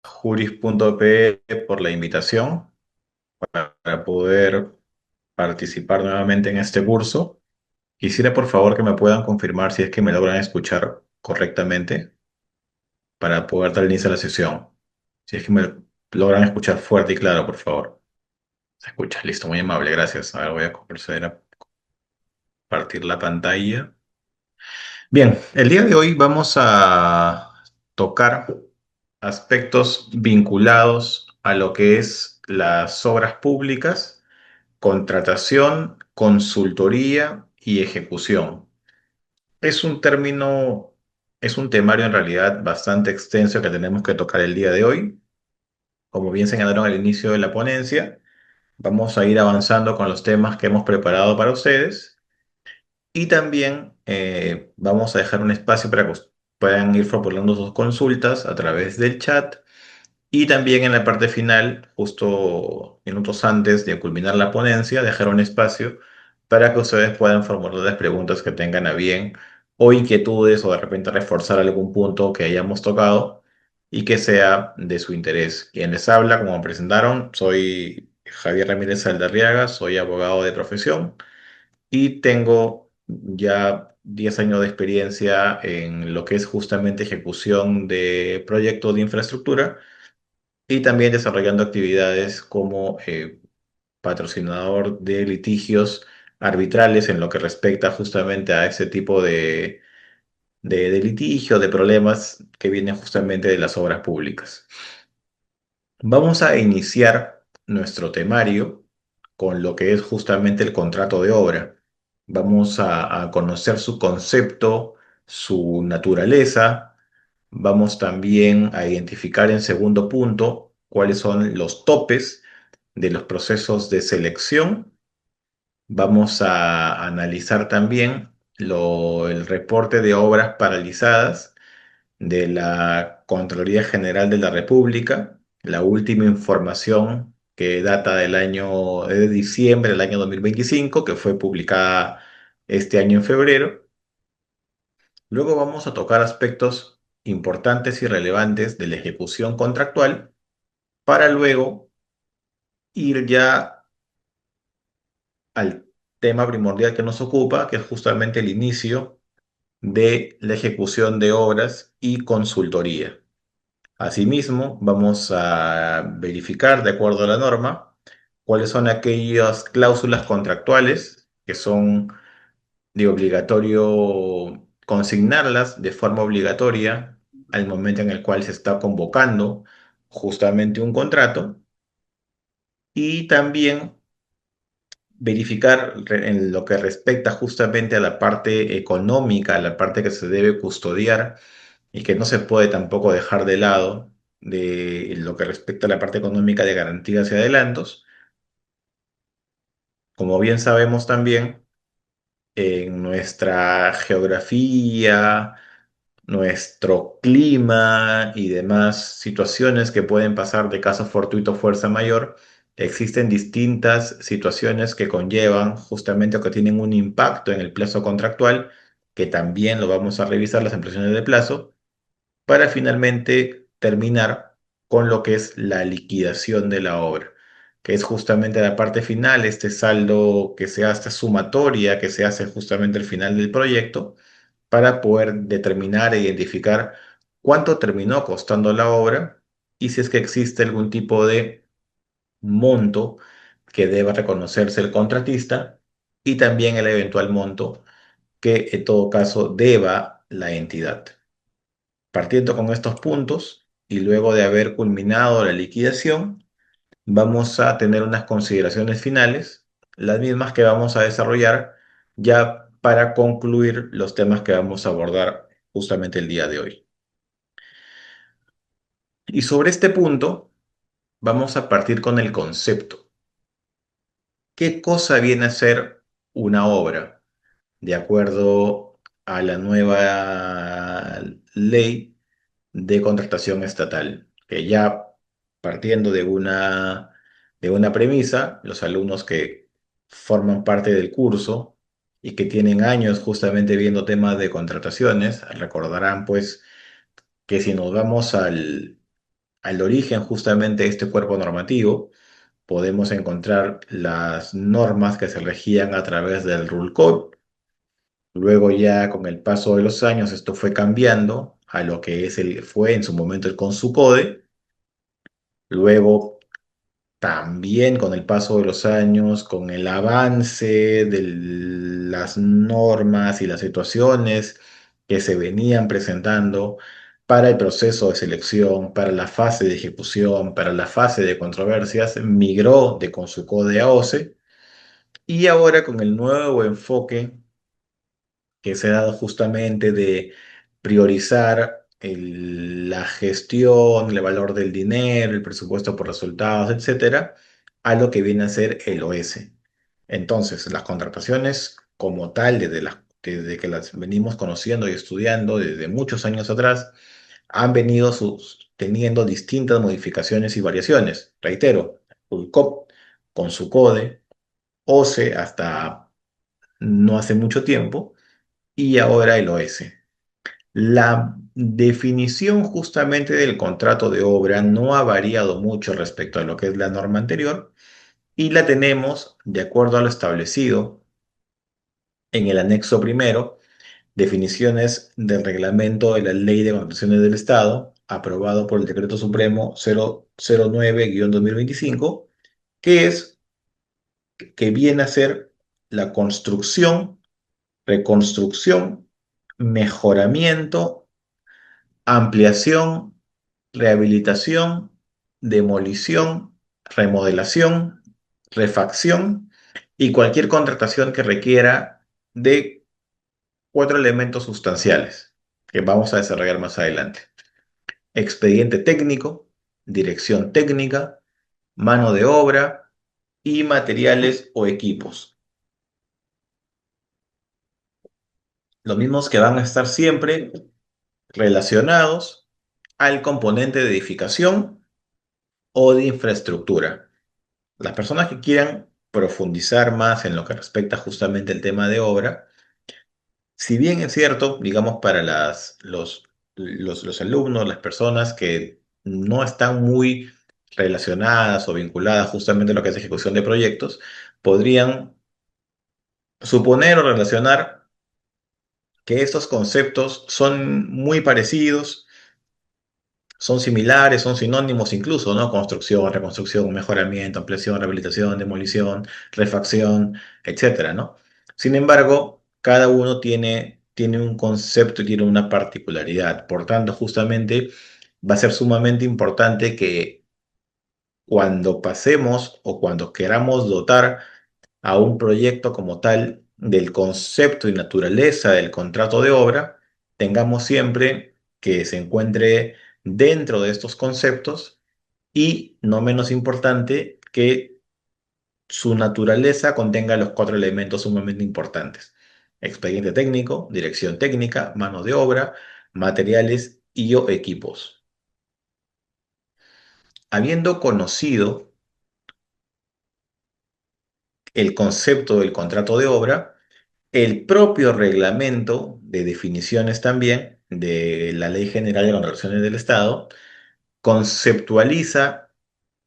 Juris.pe por la invitación para poder participar nuevamente en este curso. Quisiera por favor que me puedan confirmar si es que me logran escuchar correctamente para poder dar inicio a la sesión. Si es que me logran escuchar fuerte y claro, por favor. Se escucha, listo, muy amable, gracias. Ahora voy a proceder a partir la pantalla. Bien, el día de hoy vamos a tocar aspectos vinculados a lo que es las obras públicas, contratación, consultoría y ejecución. Es un término, es un temario en realidad bastante extenso que tenemos que tocar el día de hoy. Como bien señalaron al inicio de la ponencia, vamos a ir avanzando con los temas que hemos preparado para ustedes y también vamos a dejar un espacio para que puedan ir formulando sus consultas a través del chat. Y también en la parte final, justo minutos antes de culminar la ponencia, dejar un espacio para que ustedes puedan formular las preguntas que tengan a bien o inquietudes o de repente reforzar algún punto que hayamos tocado y que sea de su interés. Quien les habla, como me presentaron, soy Javier Ramírez Saldarriaga, soy abogado de profesión y tengo ya 10 años de experiencia en lo que es justamente ejecución de proyectos de infraestructura y también desarrollando actividades como patrocinador de litigios arbitrales en lo que respecta justamente a ese tipo de litigio, de problemas que vienen justamente de las obras públicas. Vamos a iniciar nuestro temario con lo que es justamente el contrato de obra. Vamos a conocer su concepto, su naturaleza. Vamos también a identificar en segundo punto cuáles son los topes de los procesos de selección. Vamos a analizar también el reporte de obras paralizadas de la Contraloría General de la República, la última información que data del año de diciembre del año 2025, que fue publicada este año en febrero. Luego vamos a tocar aspectos importantes y relevantes de la ejecución contractual para luego ir ya al tema primordial que nos ocupa, que es justamente el inicio de la ejecución de obras y consultoría. Asimismo, vamos a verificar, de acuerdo a la norma, cuáles son aquellas cláusulas contractuales que son de obligatorio consignarlas de forma obligatoria al momento en el cual se está convocando justamente un contrato y también verificar en lo que respecta justamente a la parte económica, a la parte que se debe custodiar y que no se puede tampoco dejar de lado de lo que respecta a la parte económica de garantías y adelantos. Como bien sabemos también, en nuestra geografía, nuestro clima y demás situaciones que pueden pasar de caso fortuito fuerza mayor, existen distintas situaciones que conllevan justamente o que tienen un impacto en el plazo contractual, que también lo vamos a revisar las ampliaciones de plazo, para finalmente terminar con lo que es la liquidación de la obra, que es justamente la parte final, este saldo que se hace, esta sumatoria que se hace justamente al final del proyecto para poder determinar e identificar cuánto terminó costando la obra y si es que existe algún tipo de monto que deba reconocerse el contratista y también el eventual monto que en todo caso deba la entidad. Partiendo con estos puntos y luego de haber culminado la liquidación, vamos a tener unas consideraciones finales, las mismas que vamos a desarrollar ya para concluir los temas que vamos a abordar justamente el día de hoy. Y sobre este punto, vamos a partir con el concepto. ¿Qué cosa viene a ser una obra? De acuerdo a la nueva ley de contratación estatal, que ya partiendo de una premisa, los alumnos que forman parte del curso y que tienen años justamente viendo temas de contrataciones, recordarán pues que si nos vamos Al origen justamente de este cuerpo normativo podemos encontrar las normas que se regían a través del Rule Code. Luego ya con el paso de los años esto fue cambiando a lo que fue en su momento el Consucode. Luego también con el paso de los años, con el avance de las normas y las situaciones que se venían presentando para el proceso de selección, para la fase de ejecución, para la fase de controversias, migró de Consucode a OCE y ahora con el nuevo enfoque que se ha dado justamente de priorizar la gestión, el valor del dinero, el presupuesto por resultados, etcétera, a lo que viene a ser el OS. Entonces, las contrataciones como tal, desde que las venimos conociendo y estudiando desde muchos años atrás, han venido teniendo distintas modificaciones y variaciones. Reitero, ULCOP con su CODE, OCE hasta no hace mucho tiempo, y ahora el OS. La definición justamente del contrato de obra no ha variado mucho respecto a lo que es la norma anterior y la tenemos de acuerdo a lo establecido en el anexo primero, definiciones del reglamento de la Ley de Contrataciones del Estado, aprobado por el Decreto Supremo 009-2025, que es que viene a ser la construcción, reconstrucción, mejoramiento, ampliación, rehabilitación, demolición, remodelación, refacción y cualquier contratación que requiera de cuatro elementos sustanciales que vamos a desarrollar más adelante. Expediente técnico, dirección técnica, mano de obra y materiales o equipos. Los mismos que van a estar siempre relacionados al componente de edificación o de infraestructura. Las personas que quieran profundizar más en lo que respecta justamente al tema de obra, si bien es cierto, digamos, para los alumnos, las personas que no están muy relacionadas o vinculadas justamente a lo que es ejecución de proyectos, podrían suponer o relacionar que estos conceptos son muy parecidos, son similares, son sinónimos incluso, ¿no? Construcción, reconstrucción, mejoramiento, ampliación, rehabilitación, demolición, refacción, etcétera, ¿no? Sin embargo, cada uno tiene un concepto y tiene una particularidad. Por tanto, justamente va a ser sumamente importante que cuando pasemos o cuando queramos dotar a un proyecto como tal del concepto y naturaleza del contrato de obra, tengamos siempre que se encuentre dentro de estos conceptos y, no menos importante, que su naturaleza contenga los cuatro elementos sumamente importantes. Expediente técnico, dirección técnica, mano de obra, materiales y o equipos. Habiendo conocido el concepto del contrato de obra, el propio reglamento de definiciones también de la Ley General de Contrataciones del Estado conceptualiza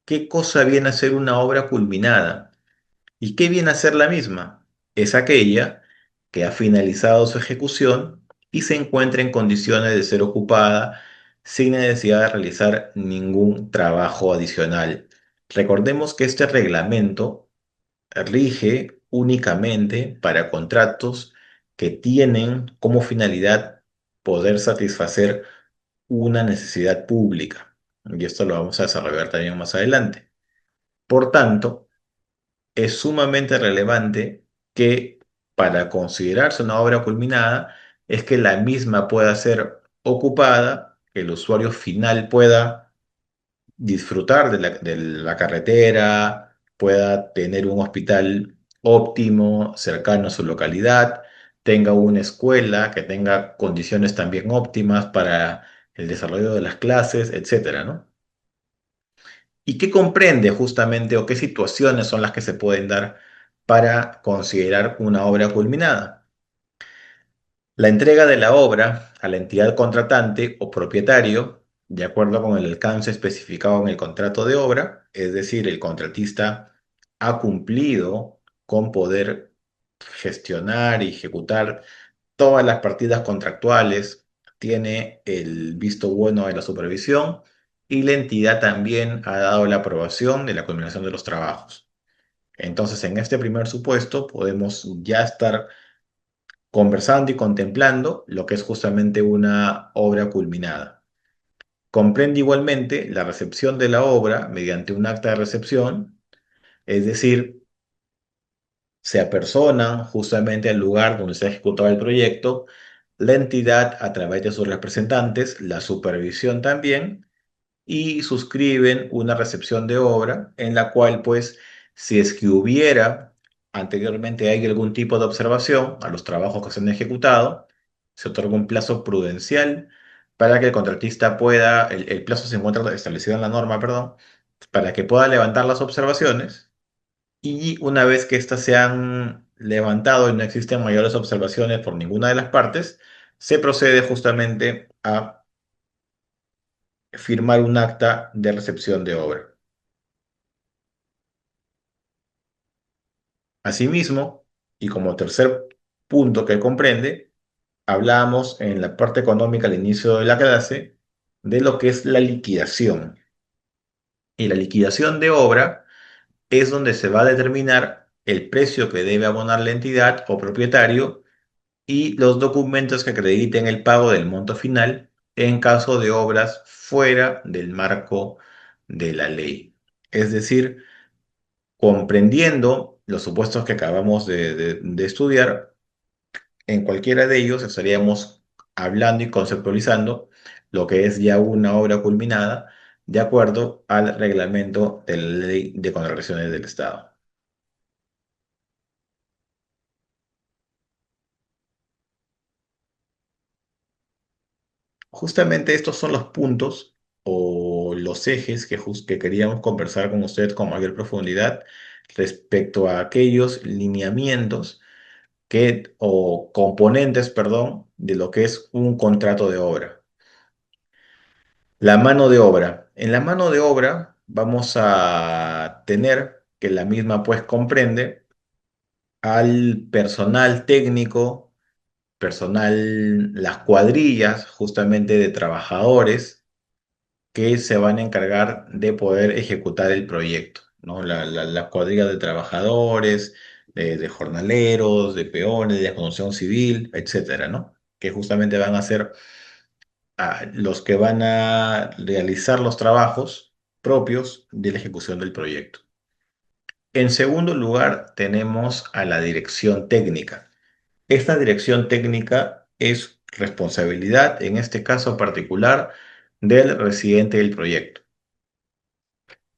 qué cosa viene a ser una obra culminada y qué viene a ser la misma. Es aquella que ha finalizado su ejecución y se encuentra en condiciones de ser ocupada sin necesidad de realizar ningún trabajo adicional. Recordemos que este reglamento rige únicamente para contratos que tienen como finalidad poder satisfacer una necesidad pública. Y esto lo vamos a desarrollar también más adelante. Por tanto, es sumamente relevante que para considerarse una obra culminada es que la misma pueda ser ocupada, que el usuario final pueda disfrutar de la carretera, pueda tener un hospital óptimo, cercano a su localidad, tenga una escuela que tenga condiciones también óptimas para el desarrollo de las clases, etcétera, ¿no? ¿Y qué comprende justamente o qué situaciones son las que se pueden dar para considerar una obra culminada? La entrega de la obra a la entidad contratante o propietario de acuerdo con el alcance especificado en el contrato de obra, es decir, el contratista ha cumplido con poder gestionar y ejecutar todas las partidas contractuales, tiene el visto bueno de la supervisión y la entidad también ha dado la aprobación de la culminación de los trabajos. Entonces, en este primer supuesto, podemos ya estar conversando y contemplando lo que es justamente una obra culminada. Comprende igualmente la recepción de la obra mediante un acta de recepción, es decir, se apersonan justamente al lugar donde se ha ejecutado el proyecto, la entidad a través de sus representantes, la supervisión también, y suscriben una recepción de obra en la cual, pues, si es que hubiera anteriormente hay algún tipo de observación a los trabajos que se han ejecutado, se otorga un plazo prudencial para que el contratista pueda, el plazo se encuentra establecido en la norma, perdón, para que pueda levantar las observaciones y una vez que éstas se han levantado y no existen mayores observaciones por ninguna de las partes, se procede justamente a firmar un acta de recepción de obra. Asimismo, y como tercer punto que comprende, hablábamos en la parte económica al inicio de la clase de lo que es la liquidación. Y la liquidación de obra es donde se va a determinar el precio que debe abonar la entidad o propietario y los documentos que acrediten el pago del monto final en caso de obras fuera del marco de la ley. Es decir, comprendiendo los supuestos que acabamos de estudiar, en cualquiera de ellos estaríamos hablando y conceptualizando lo que es ya una obra culminada de acuerdo al reglamento de la Ley de Contrataciones del Estado. Justamente estos son los puntos o los ejes que queríamos conversar con usted con mayor profundidad respecto a aquellos lineamientos o componentes, perdón, de lo que es un contrato de obra. La mano de obra. En la mano de obra vamos a tener que la misma pues comprende al personal técnico, personal, las cuadrillas justamente de trabajadores que se van a encargar de poder ejecutar el proyecto, ¿no? La cuadrilla de trabajadores, de jornaleros, de peones, de construcción civil, etcétera, ¿no? Que justamente van a ser los que van a realizar los trabajos propios de la ejecución del proyecto. En segundo lugar, tenemos a la dirección técnica. Esta dirección técnica es responsabilidad, en este caso particular, del residente del proyecto.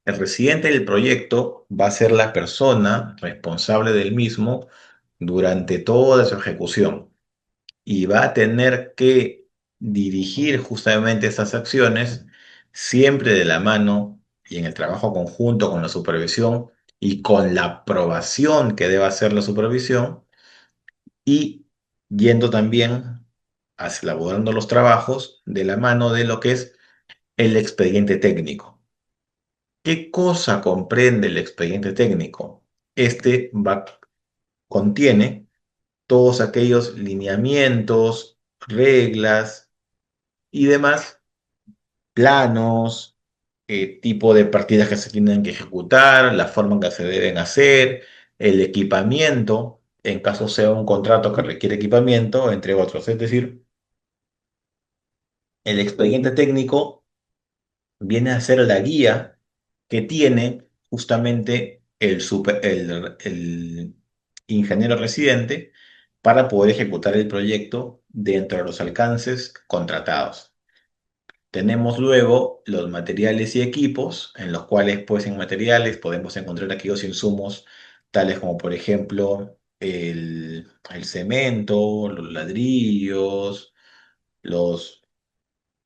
El residente del proyecto va a ser la persona responsable del mismo durante toda su ejecución y va a tener que dirigir justamente estas acciones siempre de la mano y en el trabajo conjunto con la supervisión y con la aprobación que deba hacer la supervisión y yendo también hacia elaborando los trabajos de la mano de lo que es el expediente técnico. ¿Qué cosa comprende el expediente técnico? Este contiene todos aquellos lineamientos, reglas y demás, planos, tipo de partidas que se tienen que ejecutar, la forma en que se deben hacer, el equipamiento, en caso sea un contrato que requiere equipamiento, entre otros. Es decir, el expediente técnico viene a ser la guía que tiene justamente el ingeniero residente para poder ejecutar el proyecto dentro de los alcances contratados. Tenemos luego los materiales y equipos, en los cuales, pues, en materiales podemos encontrar aquellos insumos, tales como, por ejemplo, el cemento, los ladrillos, los,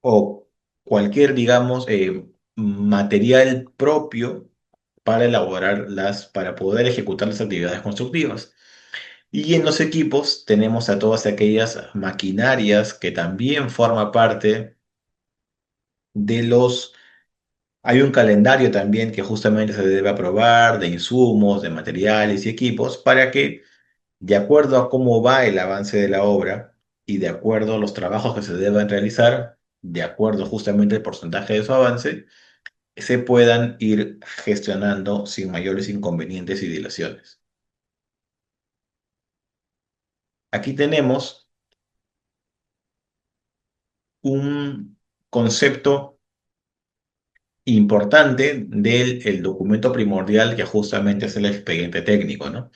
o cualquier, digamos, material propio para para poder ejecutar las actividades constructivas. Y en los equipos tenemos a todas aquellas maquinarias que también forma parte de los... Hay un calendario también que justamente se debe aprobar de insumos, de materiales y equipos para que, de acuerdo a cómo va el avance de la obra y de acuerdo a los trabajos que se deban realizar, de acuerdo justamente al porcentaje de su avance, se puedan ir gestionando sin mayores inconvenientes y dilaciones. Aquí tenemos un concepto importante del el documento primordial que justamente es el expediente técnico, ¿no?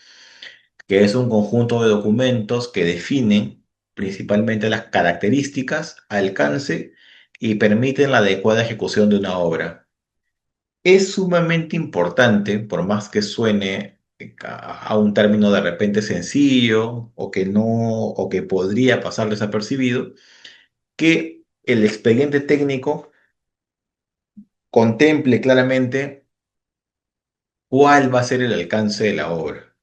Que es un conjunto de documentos que definen principalmente las características, alcance y permiten la adecuada ejecución de una obra. Es sumamente importante, por más que suene a un término de repente sencillo o que no, o que podría pasar desapercibido, que el expediente técnico contemple claramente cuál va a ser el alcance de la obra.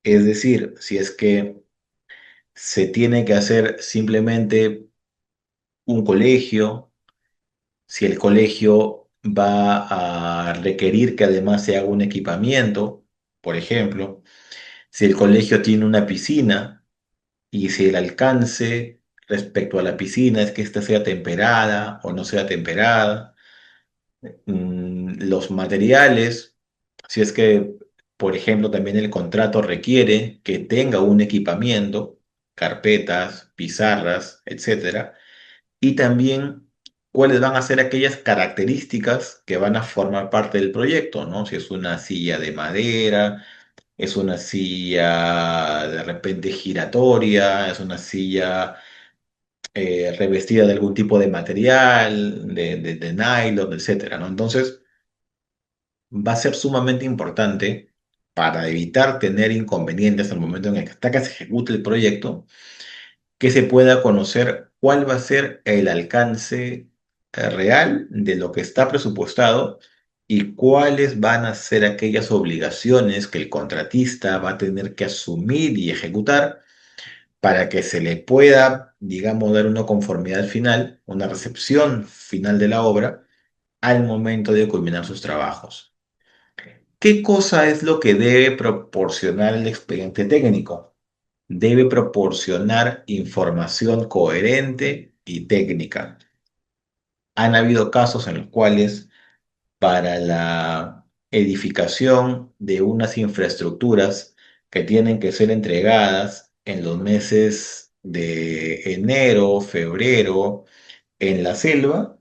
Es decir, si es que se tiene que hacer simplemente un colegio, si el colegio va a requerir que además se haga un equipamiento, por ejemplo, si el colegio tiene una piscina y si el alcance respecto a la piscina es que ésta sea temperada o no sea temperada, los materiales, si es que, por ejemplo, también el contrato requiere que tenga un equipamiento, carpetas, pizarras, etcétera, y también cuáles van a ser aquellas características que van a formar parte del proyecto, ¿no? Si es una silla de madera, es una silla de repente giratoria, es una silla revestida de algún tipo de material, de nylon, etcétera, ¿no? Entonces, va a ser sumamente importante para evitar tener inconvenientes al momento en el que hasta que se ejecute el proyecto, que se pueda conocer cuál va a ser el alcance real de lo que está presupuestado y cuáles van a ser aquellas obligaciones que el contratista va a tener que asumir y ejecutar para que se le pueda, digamos, dar una conformidad final, una recepción final de la obra al momento de culminar sus trabajos. ¿Qué cosa es lo que debe proporcionar el expediente técnico? Debe proporcionar información coherente y técnica. Han habido casos en los cuales para la edificación de unas infraestructuras que tienen que ser entregadas en los meses de enero, febrero, en la selva,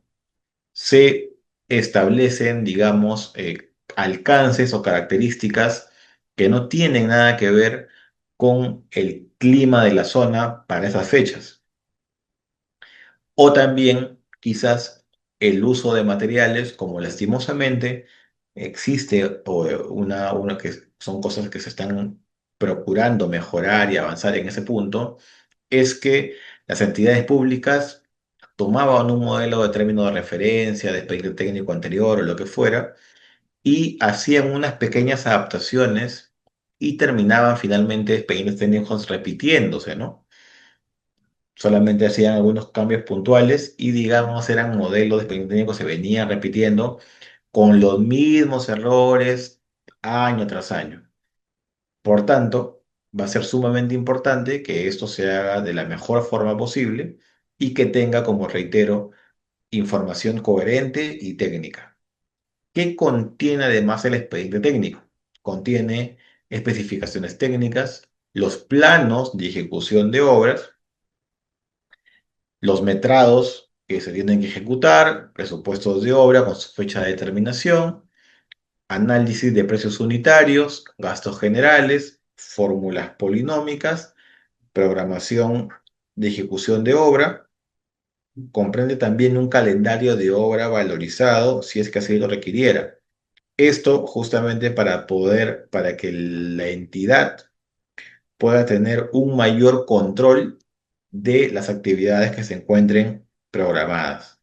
se establecen, digamos, alcances o características que no tienen nada que ver con el clima de la zona para esas fechas. O también quizás el uso de materiales como lastimosamente existe o una que son cosas que se están procurando mejorar y avanzar en ese punto, es que las entidades públicas tomaban un modelo de término de referencia, de expediente técnico anterior o lo que fuera, y hacían unas pequeñas adaptaciones y terminaban finalmente expedientes técnicos repitiéndose, ¿no? Solamente hacían algunos cambios puntuales y digamos eran modelos de expedientes técnicos que se venían repitiendo con los mismos errores año tras año. Por tanto, va a ser sumamente importante que esto se haga de la mejor forma posible y que tenga, como reitero, información coherente y técnica. ¿Qué contiene además el expediente técnico? Contiene especificaciones técnicas, los planos de ejecución de obras, los metrados que se tienen que ejecutar, presupuestos de obra con su fecha de determinación, análisis de precios unitarios, gastos generales, fórmulas polinómicas, programación de ejecución de obra. Comprende también un calendario de obra valorizado si es que así lo requiriera. Esto justamente para que la entidad pueda tener un mayor control de las actividades que se encuentren programadas.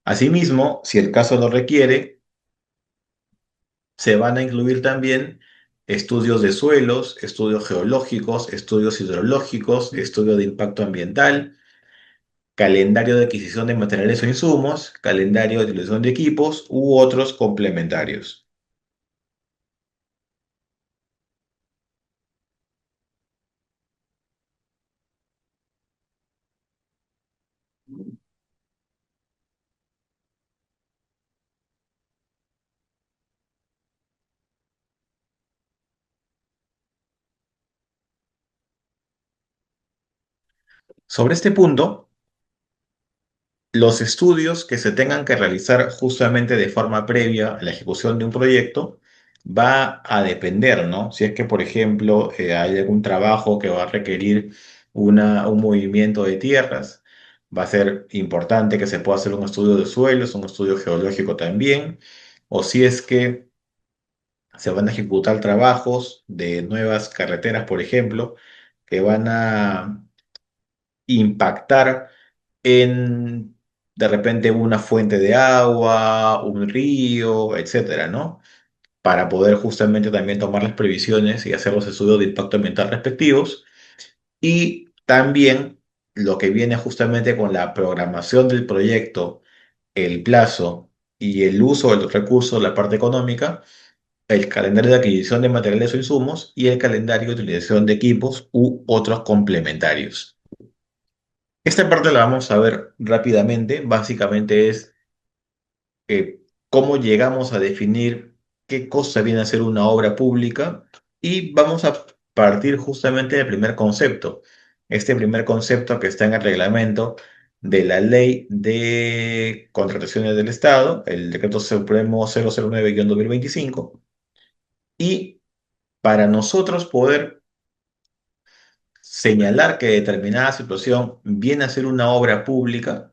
Asimismo, si el caso lo requiere, se van a incluir también estudios de suelos, estudios geológicos, estudios hidrológicos, estudio de impacto ambiental, calendario de adquisición de materiales o insumos, calendario de utilización de equipos u otros complementarios. Sobre este punto, los estudios que se tengan que realizar justamente de forma previa a la ejecución de un proyecto va a depender, ¿no? Si es que, por ejemplo, hay algún trabajo que va a requerir un movimiento de tierras, va a ser importante que se pueda hacer un estudio de suelos, un estudio geológico también, o si es que se van a ejecutar trabajos de nuevas carreteras, por ejemplo, que van a impactar en de repente una fuente de agua, un río, etcétera, ¿no? Para poder justamente también tomar las previsiones y hacer los estudios de impacto ambiental respectivos. Y también lo que viene justamente con la programación del proyecto, el plazo y el uso de los recursos, la parte económica, el calendario de adquisición de materiales o insumos y el calendario de utilización de equipos u otros complementarios. Esta parte la vamos a ver rápidamente. Básicamente es cómo llegamos a definir qué cosa viene a ser una obra pública y vamos a partir justamente del primer concepto. Este primer concepto que está en el reglamento de la Ley de Contrataciones del Estado, el Decreto Supremo 009-2025, y para nosotros poder señalar que determinada situación viene a ser una obra pública,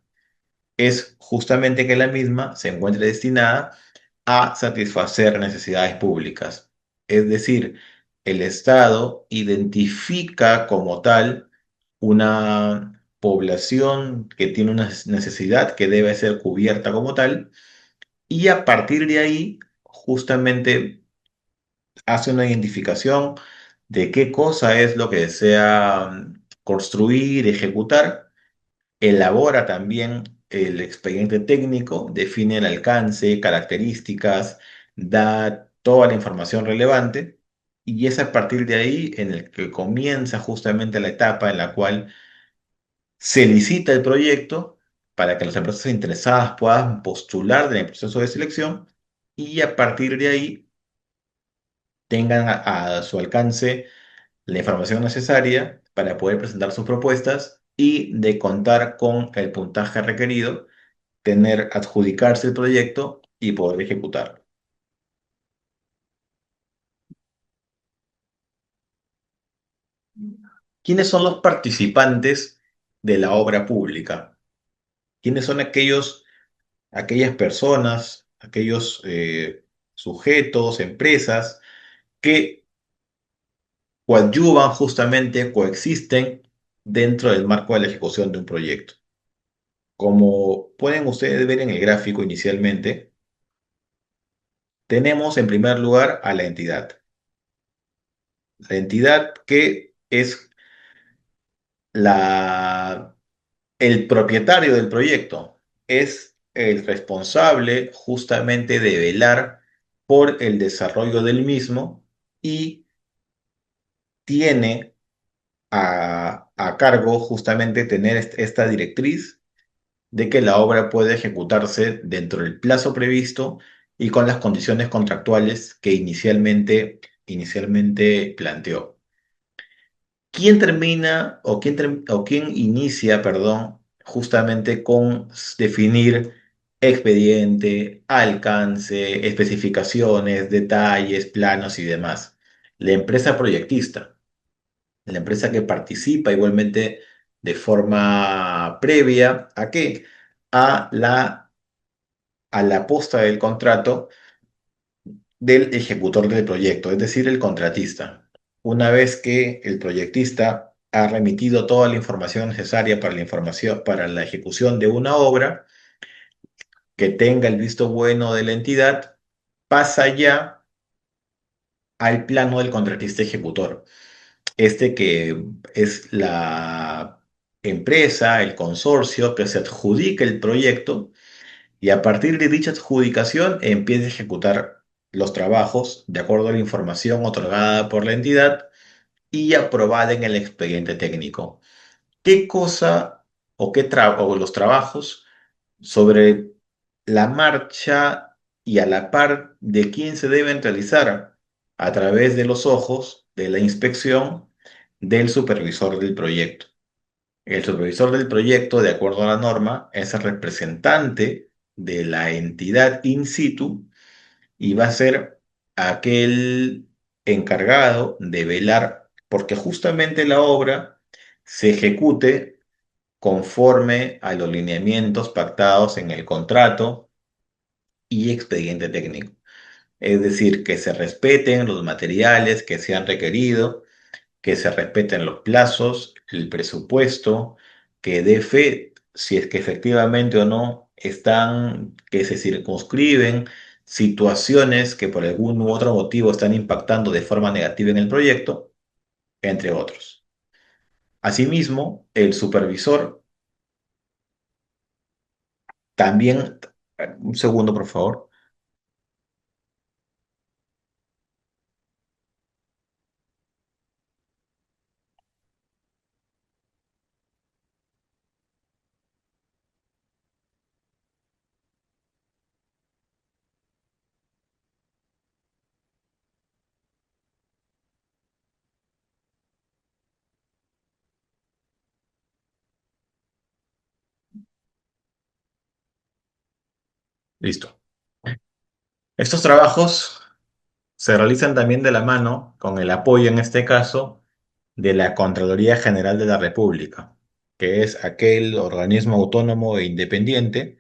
es justamente que la misma se encuentre destinada a satisfacer necesidades públicas. Es decir, el Estado identifica como tal una población que tiene una necesidad que debe ser cubierta como tal y a partir de ahí justamente hace una identificación de qué cosa es lo que desea construir, ejecutar, elabora también el expediente técnico, define el alcance, características, da toda la información relevante y es a partir de ahí en el que comienza justamente la etapa en la cual se licita el proyecto para que las empresas interesadas puedan postular en el proceso de selección y a partir de ahí tengan a su alcance la información necesaria para poder presentar sus propuestas y de contar con el puntaje requerido tener, adjudicarse el proyecto y poder ejecutarlo. ¿Quiénes son los participantes de la obra pública? ¿Quiénes son aquellas personas, aquellos sujetos, empresas que coadyuvan justamente, coexisten dentro del marco de la ejecución de un proyecto? Como pueden ustedes ver en el gráfico inicialmente, tenemos en primer lugar a la entidad. La entidad que es la el propietario del proyecto es el responsable justamente de velar por el desarrollo del mismo y tiene a cargo justamente tener esta directriz de que la obra puede ejecutarse dentro del plazo previsto y con las condiciones contractuales que inicialmente planteó. ¿Quién termina o quién inicia, perdón, justamente con definir expediente, alcance, especificaciones, detalles, planos y demás? La empresa proyectista, la empresa que participa igualmente de forma previa ¿a qué? A a la posta del contrato del ejecutor del proyecto, es decir, el contratista. Una vez que el proyectista ha remitido toda la información necesaria para para la ejecución de una obra, que tenga el visto bueno de la entidad, pasa ya al plano del contratista ejecutor. Este que es la empresa, el consorcio que se adjudica el proyecto y a partir de dicha adjudicación empieza a ejecutar los trabajos de acuerdo a la información otorgada por la entidad y aprobada en el expediente técnico. ¿Qué cosa o los trabajos sobre la marcha y a la par de quién se deben realizar a través de los ojos de la inspección del supervisor del proyecto? El supervisor del proyecto, de acuerdo a la norma, es el representante de la entidad in situ y va a ser aquel encargado de velar porque justamente la obra se ejecute conforme a los lineamientos pactados en el contrato y expediente técnico. Es decir, que se respeten los materiales que se han requerido, que se respeten los plazos, el presupuesto, que dé fe si es que efectivamente o no están, que se circunscriben situaciones que por algún u otro motivo están impactando de forma negativa en el proyecto, entre otros. Asimismo, el supervisor también, un segundo por favor, listo. Estos trabajos se realizan también de la mano con el apoyo, en este caso, de la Contraloría General de la República, que es aquel organismo autónomo e independiente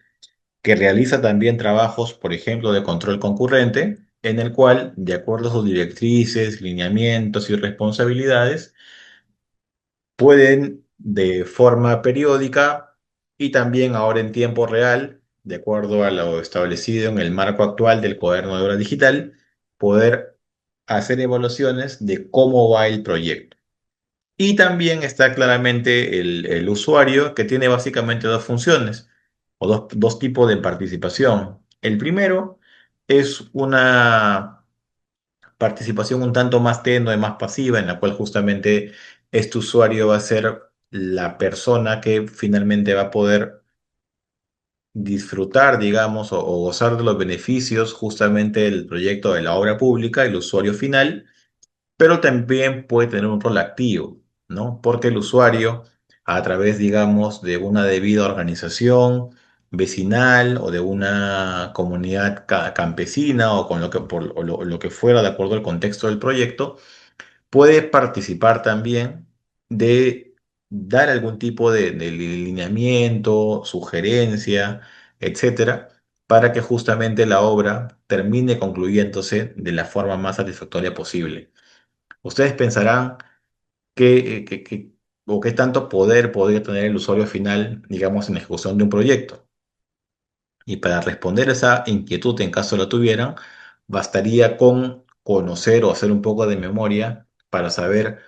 que realiza también trabajos, por ejemplo, de control concurrente, en el cual, de acuerdo a sus directrices, lineamientos y responsabilidades, pueden de forma periódica y también ahora en tiempo real, de acuerdo a lo establecido en el marco actual del cuaderno de obra digital, poder hacer evaluaciones de cómo va el proyecto. Y también está claramente el usuario que tiene básicamente dos funciones o dos tipos de participación. El primero es una participación un tanto más tenue, más pasiva, en la cual justamente este usuario va a ser la persona que finalmente va a poder disfrutar, digamos, o gozar de los beneficios justamente del proyecto de la obra pública, el usuario final, pero también puede tener un rol activo, ¿no? Porque el usuario, a través, digamos, de una debida organización vecinal o de una comunidad campesina o con lo que, o lo que fuera de acuerdo al contexto del proyecto, puede participar también de dar algún tipo de lineamiento, sugerencia, etcétera, para que justamente la obra termine concluyéndose de la forma más satisfactoria posible. Ustedes pensarán o qué tanto poder podría tener el usuario final, digamos, en la ejecución de un proyecto. Y para responder esa inquietud, en caso la tuvieran, bastaría con conocer o hacer un poco de memoria para saber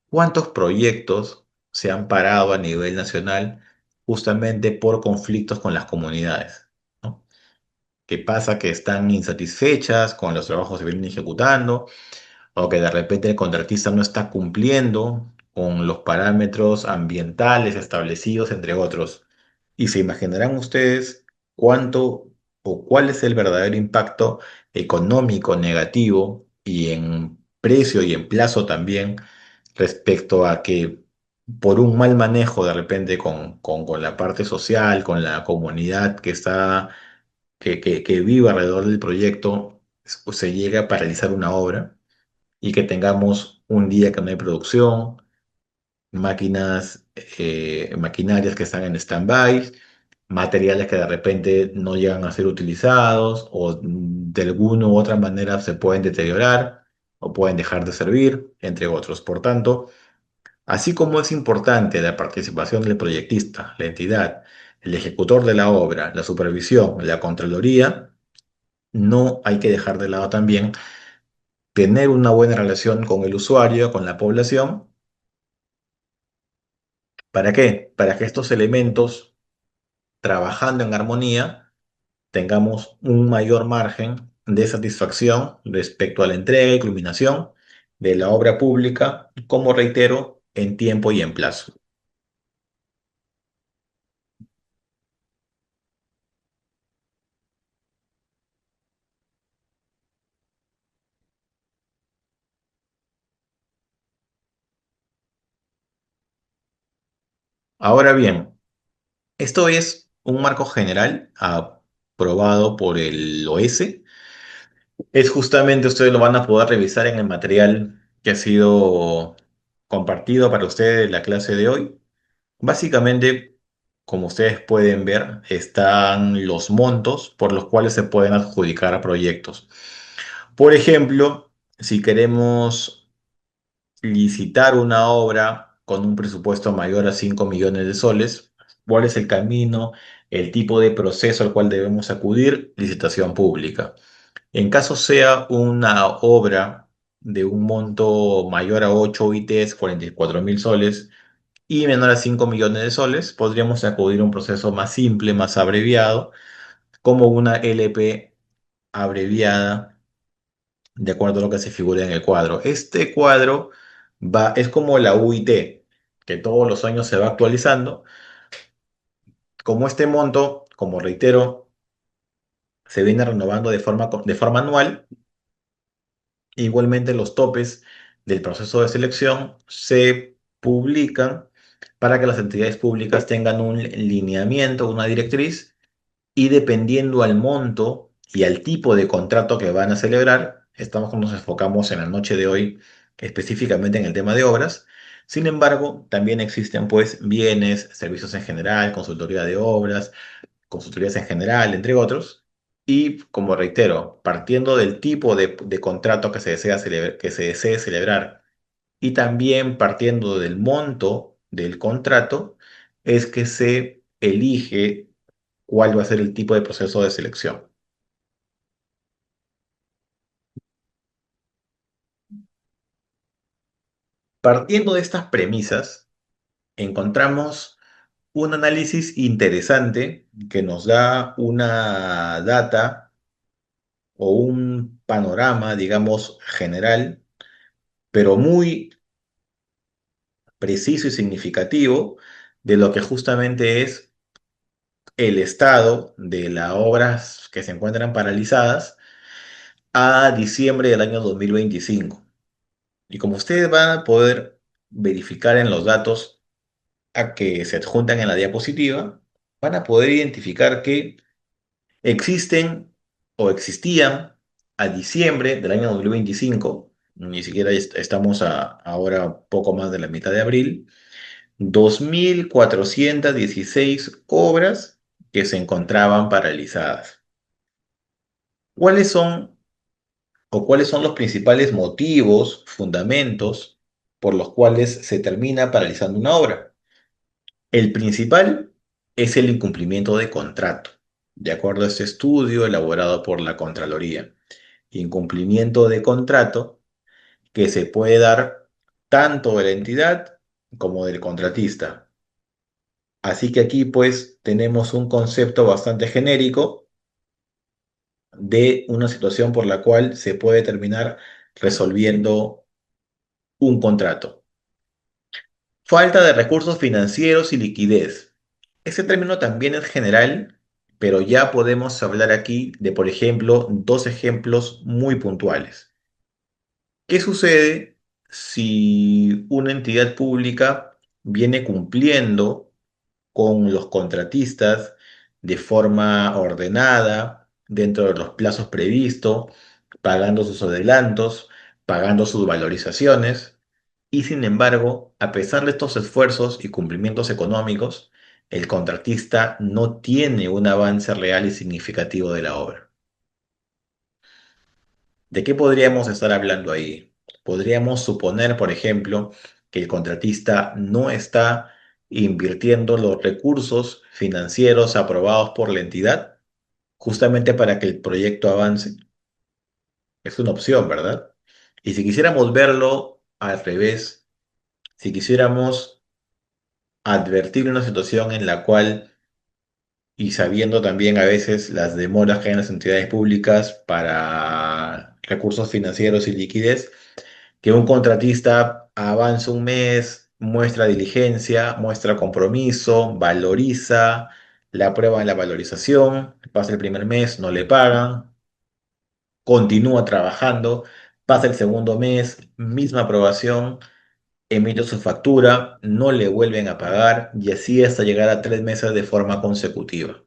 cuántos proyectos se han parado a nivel nacional justamente por conflictos con las comunidades, ¿no? ¿Qué pasa? Que están insatisfechas con los trabajos que vienen ejecutando o que de repente el contratista no está cumpliendo con los parámetros ambientales establecidos, entre otros. Y se imaginarán ustedes cuánto o cuál es el verdadero impacto económico negativo y en precio y en plazo también respecto a que por un mal manejo de repente con la parte social, con la comunidad que está, que vive alrededor del proyecto, se llega a paralizar una obra y que tengamos un día que no hay producción, máquinas, maquinarias que están en stand-by, materiales que de repente no llegan a ser utilizados o de alguna u otra manera se pueden deteriorar o pueden dejar de servir, entre otros. Por tanto, así como es importante la participación del proyectista, la entidad, el ejecutor de la obra, la supervisión, la contraloría, no hay que dejar de lado también tener una buena relación con el usuario, con la población. ¿Para qué? Para que estos elementos, trabajando en armonía, tengamos un mayor margen de satisfacción respecto a la entrega y culminación de la obra pública, como reitero, en tiempo y en plazo. Ahora bien, esto es un marco general aprobado por el OS. Es justamente, ustedes lo van a poder revisar en el material que ha sido compartido para ustedes en la clase de hoy. Básicamente, como ustedes pueden ver, están los montos por los cuales se pueden adjudicar a proyectos. Por ejemplo, si queremos licitar una obra con un presupuesto mayor a 5 millones de soles, ¿cuál es el camino, el tipo de proceso al cual debemos acudir? Licitación pública. En caso sea una obra de un monto mayor a 8 UITs, 44.000 soles, y menor a 5 millones de soles, podríamos acudir a un proceso más simple, más abreviado, como una LP abreviada, de acuerdo a lo que se figura en el cuadro. Este cuadro es como la UIT, que todos los años se va actualizando. Como este monto, como reitero, se viene renovando de forma anual. Igualmente, los topes del proceso de selección se publican para que las entidades públicas tengan un lineamiento, una directriz, y dependiendo al monto y al tipo de contrato que van a celebrar, nos enfocamos en la noche de hoy específicamente en el tema de obras. Sin embargo, también existen pues bienes, servicios en general, consultoría de obras, consultorías en general, entre otros. Y como reitero, partiendo del tipo de contrato que se desee celebrar y también partiendo del monto del contrato, es que se elige cuál va a ser el tipo de proceso de selección. Partiendo de estas premisas, encontramos un análisis interesante que nos da una data o un panorama, digamos, general, pero muy preciso y significativo de lo que justamente es el estado de las obras que se encuentran paralizadas a diciembre del año 2025. Y como ustedes van a poder verificar en los datos a que se adjuntan en la diapositiva, van a poder identificar que existen o existían a diciembre del año 2025, ni siquiera estamos ahora poco más de la mitad de abril, 2.416 obras que se encontraban paralizadas. ¿Cuáles son cuáles son los principales motivos, fundamentos por los cuales se termina paralizando una obra? El principal es el incumplimiento de contrato, de acuerdo a este estudio elaborado por la Contraloría. Incumplimiento de contrato que se puede dar tanto de la entidad como del contratista. Así que aquí pues tenemos un concepto bastante genérico de una situación por la cual se puede terminar resolviendo un contrato. Falta de recursos financieros y liquidez. Ese término también es general, pero ya podemos hablar aquí de, por ejemplo, dos ejemplos muy puntuales. ¿Qué sucede si una entidad pública viene cumpliendo con los contratistas de forma ordenada, dentro de los plazos previstos, pagando sus adelantos, pagando sus valorizaciones? Y sin embargo, a pesar de estos esfuerzos y cumplimientos económicos, el contratista no tiene un avance real y significativo de la obra. ¿De qué podríamos estar hablando ahí? Podríamos suponer, por ejemplo, que el contratista no está invirtiendo los recursos financieros aprobados por la entidad justamente para que el proyecto avance. Es una opción, ¿verdad? Y si quisiéramos verlo al revés, si quisiéramos advertir una situación en la cual, y sabiendo también a veces las demoras que hay en las entidades públicas para recursos financieros y liquidez, que un contratista avanza un mes, muestra diligencia, muestra compromiso, valoriza, le aprueban la valorización, pasa el primer mes, no le pagan, continúa trabajando, pasa el segundo mes, misma aprobación, emite su factura, no le vuelven a pagar y así hasta llegar a 3 meses de forma consecutiva.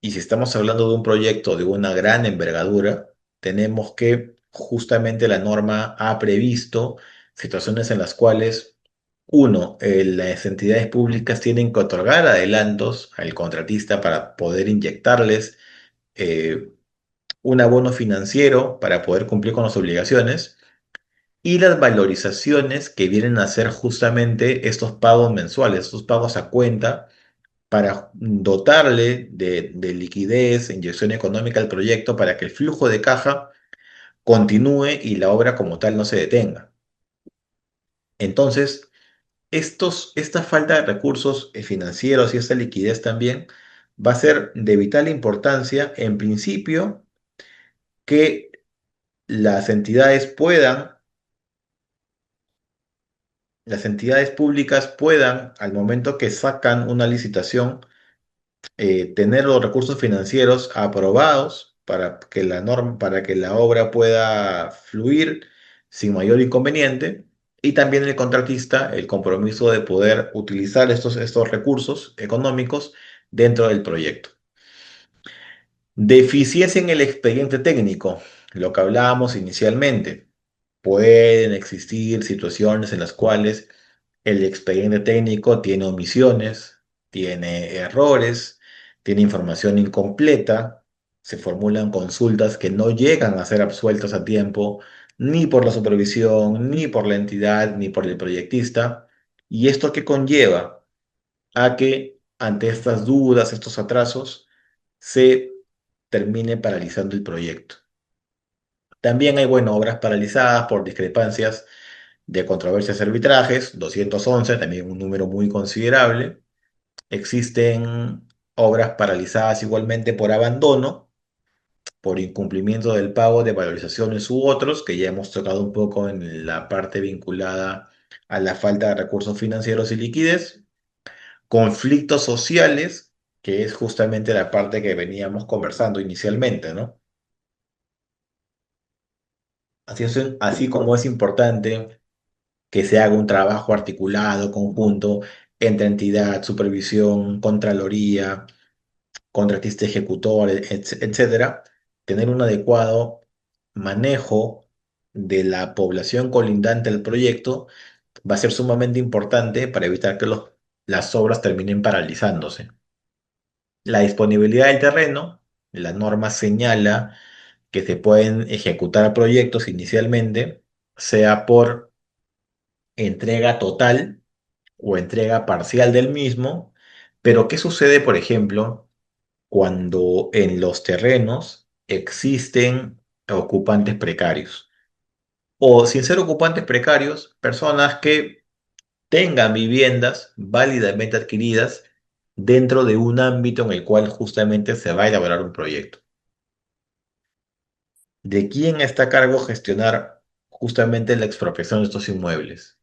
Y si estamos hablando de un proyecto de una gran envergadura, tenemos que justamente la norma ha previsto situaciones en las cuales, uno, las entidades públicas tienen que otorgar adelantos al contratista para poder inyectarles eh, un abono financiero para poder cumplir con las obligaciones y las valorizaciones que vienen a ser justamente estos pagos mensuales, estos pagos a cuenta para dotarle de liquidez, inyección económica al proyecto para que el flujo de caja continúe y la obra como tal no se detenga. Entonces, esta falta de recursos financieros y esta liquidez también va a ser de vital importancia, en principio, que las entidades puedan, las entidades públicas puedan, al momento que sacan una licitación, tener los recursos financieros aprobados para que la norma, para que la obra pueda fluir sin mayor inconveniente. Y también el contratista, el compromiso de poder utilizar estos recursos económicos dentro del proyecto. Deficiencia en el expediente técnico, lo que hablábamos inicialmente. Pueden existir situaciones en las cuales el expediente técnico tiene omisiones, tiene errores, tiene información incompleta, se formulan consultas que no llegan a ser absueltas a tiempo, ni por la supervisión, ni por la entidad, ni por el proyectista. ¿Y esto qué conlleva? A que ante estas dudas, estos atrasos, se termine paralizando el proyecto. También hay, bueno, obras paralizadas por discrepancias de controversias y arbitrajes, 211, también un número muy considerable. Existen obras paralizadas igualmente por abandono, por incumplimiento del pago de valorizaciones u otros, que ya hemos tocado un poco en la parte vinculada a la falta de recursos financieros y liquidez. Conflictos sociales, que es justamente la parte que veníamos conversando inicialmente, ¿no? Así como es importante que se haga un trabajo articulado, conjunto, entre entidad, supervisión, contraloría, contratista ejecutor, etcétera, tener un adecuado manejo de la población colindante al proyecto va a ser sumamente importante para evitar que las obras terminen paralizándose. La disponibilidad del terreno, la norma señala que se pueden ejecutar proyectos inicialmente, sea por entrega total o entrega parcial del mismo, pero ¿qué sucede, por ejemplo, cuando en los terrenos existen ocupantes precarios? O sin ser ocupantes precarios, personas que tengan viviendas válidamente adquiridas dentro de un ámbito en el cual justamente se va a elaborar un proyecto. ¿De quién está a cargo gestionar justamente la expropiación de estos inmuebles?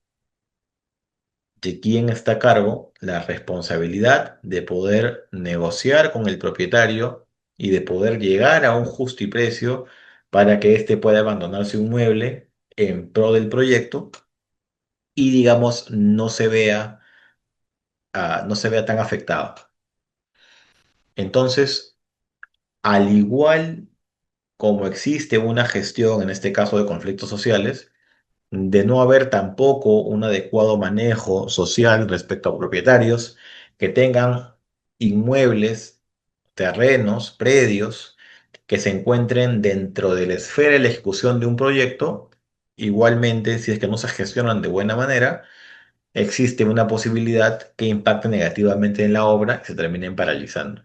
¿De quién está a cargo la responsabilidad de poder negociar con el propietario y de poder llegar a un justo y precio para que éste pueda abandonar su inmueble en pro del proyecto y, digamos, no se vea tan afectado? Entonces, al igual como existe una gestión, en este caso de conflictos sociales, de no haber tampoco un adecuado manejo social respecto a propietarios que tengan inmuebles, terrenos, predios que se encuentren dentro de la esfera de la ejecución de un proyecto. Igualmente, si es que no se gestionan de buena manera, existe una posibilidad que impacte negativamente en la obra y se terminen paralizando.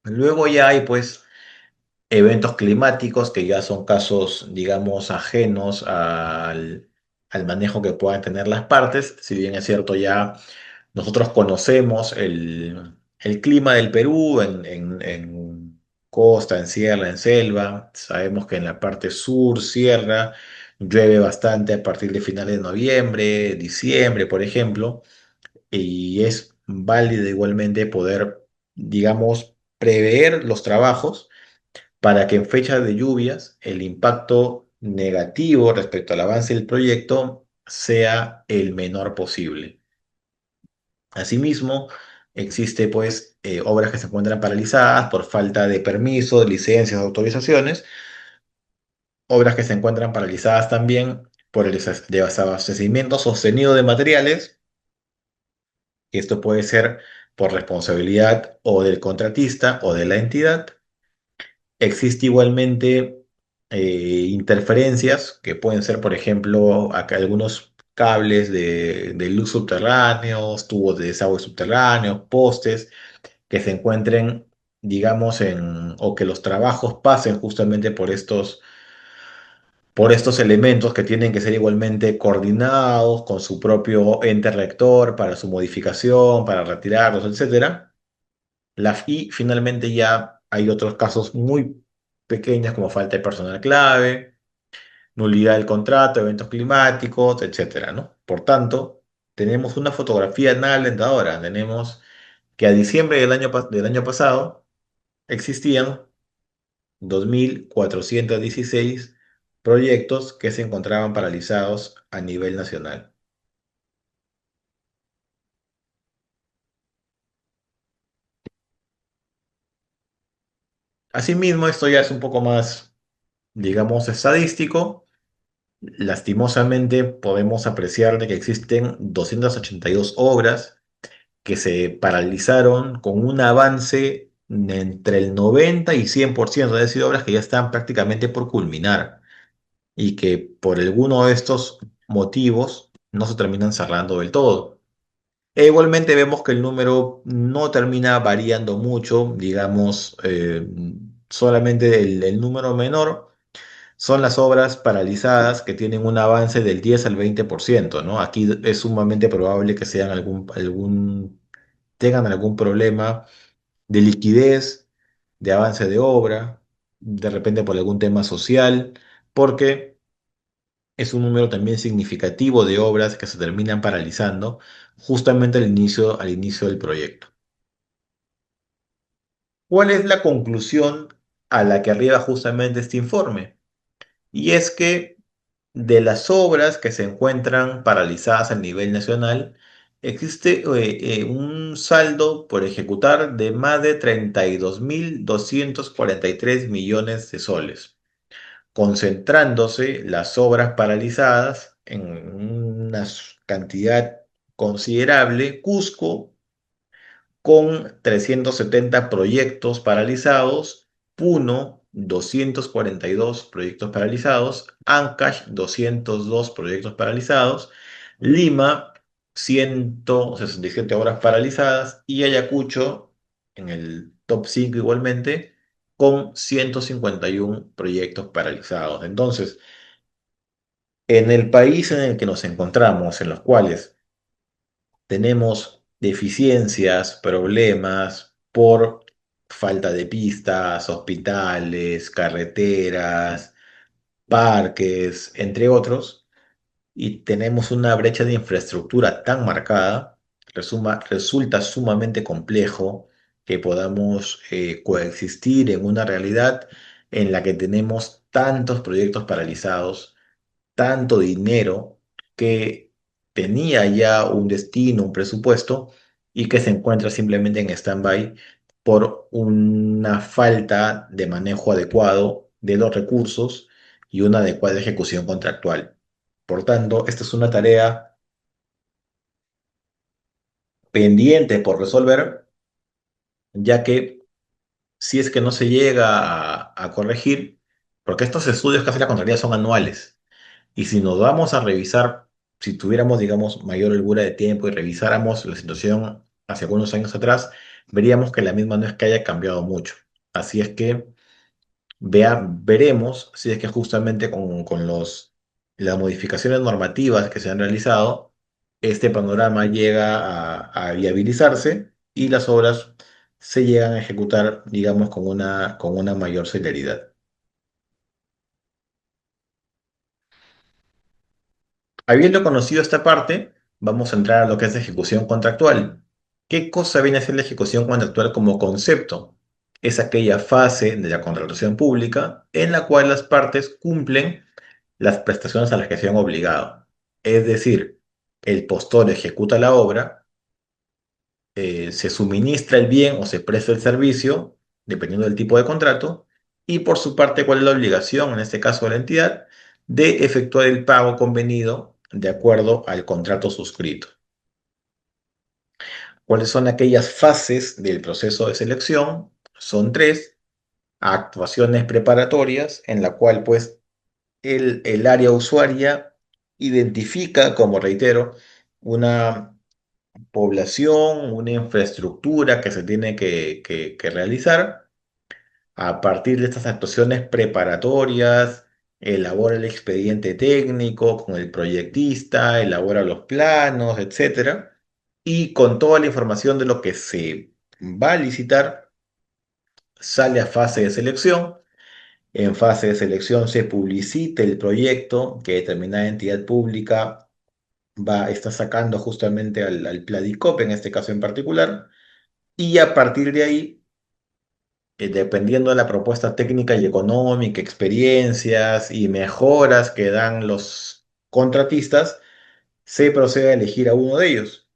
Luego ya hay, pues, eventos climáticos que ya son casos, digamos, ajenos al manejo que puedan tener las partes. Si bien es cierto, ya nosotros conocemos el clima del Perú en costa, en sierra, en selva. Sabemos que en la parte sur, sierra, llueve bastante a partir de finales de noviembre, diciembre, por ejemplo, y es válido igualmente poder, digamos, prever los trabajos para que en fechas de lluvias el impacto negativo respecto al avance del proyecto sea el menor posible. Asimismo, existe pues obras que se encuentran paralizadas por falta de permiso, de licencias, autorizaciones, obras que se encuentran paralizadas también por el desabastecimiento sostenido de materiales, y esto puede ser por responsabilidad o del contratista o de la entidad. Existe igualmente interferencias que pueden ser, por ejemplo, acá algunos cables de luz subterráneos, tubos de desagüe subterráneos, postes que se encuentren, digamos, o que los trabajos pasen justamente por estos elementos que tienen que ser igualmente coordinados con su propio ente rector para su modificación, para retirarlos, etcétera. Y finalmente ya hay otros casos muy pequeños como falta de personal clave, nulidad del contrato, eventos climáticos, etcétera, ¿no? Por tanto, tenemos una fotografía nada alentadora. Tenemos que a diciembre del año pasado existían 2.416 proyectos que se encontraban paralizados a nivel nacional. Asimismo, esto ya es un poco más, digamos, estadístico. Lastimosamente, podemos apreciar de que existen 282 obras que se paralizaron con un avance entre el 90 y 100%, es decir, obras que ya están prácticamente por culminar y que por alguno de estos motivos no se terminan cerrando del todo. E igualmente vemos que el número no termina variando mucho, digamos, solamente el número menor son las obras paralizadas que tienen un avance del 10 al 20%, ¿no? Aquí es sumamente probable que sean tengan algún problema de liquidez, de avance de obra, de repente por algún tema social, porque es un número también significativo de obras que se terminan paralizando justamente al inicio del proyecto. ¿Cuál es la conclusión a la que arriba justamente este informe? Y es que de las obras que se encuentran paralizadas a nivel nacional, existe un saldo por ejecutar de más de 32.243 millones de soles, concentrándose las obras paralizadas en una cantidad considerable. Cusco con 370 proyectos paralizados, Puno 242 proyectos paralizados, Ancash 202 proyectos paralizados, Lima 167 obras paralizadas y Ayacucho en el top 5 igualmente con 151 proyectos paralizados. Entonces, en el país en el que nos encontramos, en los cuales tenemos deficiencias, problemas por falta de pistas, hospitales, carreteras, parques, entre otros, y tenemos una brecha de infraestructura tan marcada, resulta sumamente complejo que podamos coexistir en una realidad en la que tenemos tantos proyectos paralizados, tanto dinero que tenía ya un destino, un presupuesto, y que se encuentra simplemente en stand-by por una falta de manejo adecuado de los recursos y una adecuada ejecución contractual. Por tanto, esta es una tarea pendiente por resolver, ya que si es que no se llega a corregir, porque estos estudios que hace la Contraloría son anuales. Y si nos vamos a revisar, si tuviéramos, digamos, mayor holgura de tiempo y revisáramos la situación hace algunos años atrás, veríamos que la misma no es que haya cambiado mucho. Así es que Veremos si es que justamente con las modificaciones normativas que se han realizado, este panorama llega a viabilizarse y las obras se llegan a ejecutar, digamos, con una mayor celeridad. Habiendo conocido esta parte, vamos a entrar a lo que es la ejecución contractual. ¿Qué cosa viene a ser la ejecución contractual como concepto? Es aquella fase de la contratación pública en la cual las partes cumplen las prestaciones a las que se han obligado. Es decir, el postor ejecuta la obra, se suministra el bien o se presta el servicio, dependiendo del tipo de contrato, y por su parte, cuál es la obligación, en este caso de la entidad, de efectuar el pago convenido de acuerdo al contrato suscrito. ¿Cuáles son aquellas fases del proceso de selección? Son tres: actuaciones preparatorias, en la cual pues el área usuaria identifica, como reitero, una población, una infraestructura que se tiene que realizar. A partir de estas actuaciones preparatorias, elabora el expediente técnico con el proyectista, elabora los planos, etcétera. Y con toda la información de lo que se va a licitar, sale a fase de selección. En fase de selección se publicita el proyecto que determinada entidad pública está sacando justamente al Pladicop, en este caso en particular, y a partir de ahí, dependiendo de la propuesta técnica y económica, experiencias y mejoras que dan los contratistas, se procede a elegir a uno de ellos,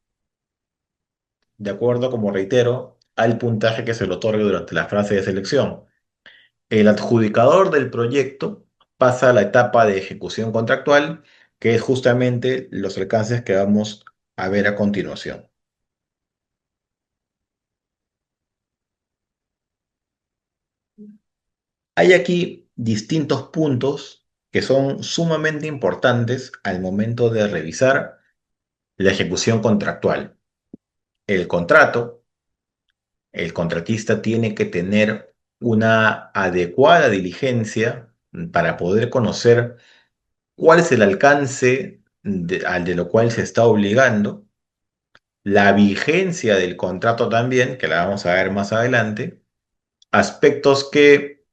de acuerdo, como reitero, al puntaje que se le otorgue durante la fase de selección. El adjudicador del proyecto pasa a la etapa de ejecución contractual, que es justamente los alcances que vamos a ver a continuación. Hay aquí distintos puntos que son sumamente importantes al momento de revisar la ejecución contractual. El contrato, el contratista tiene que tener una adecuada diligencia para poder conocer cuál es el alcance al de lo cual se está obligando, la vigencia del contrato también, que la vamos a ver más adelante, aspectos que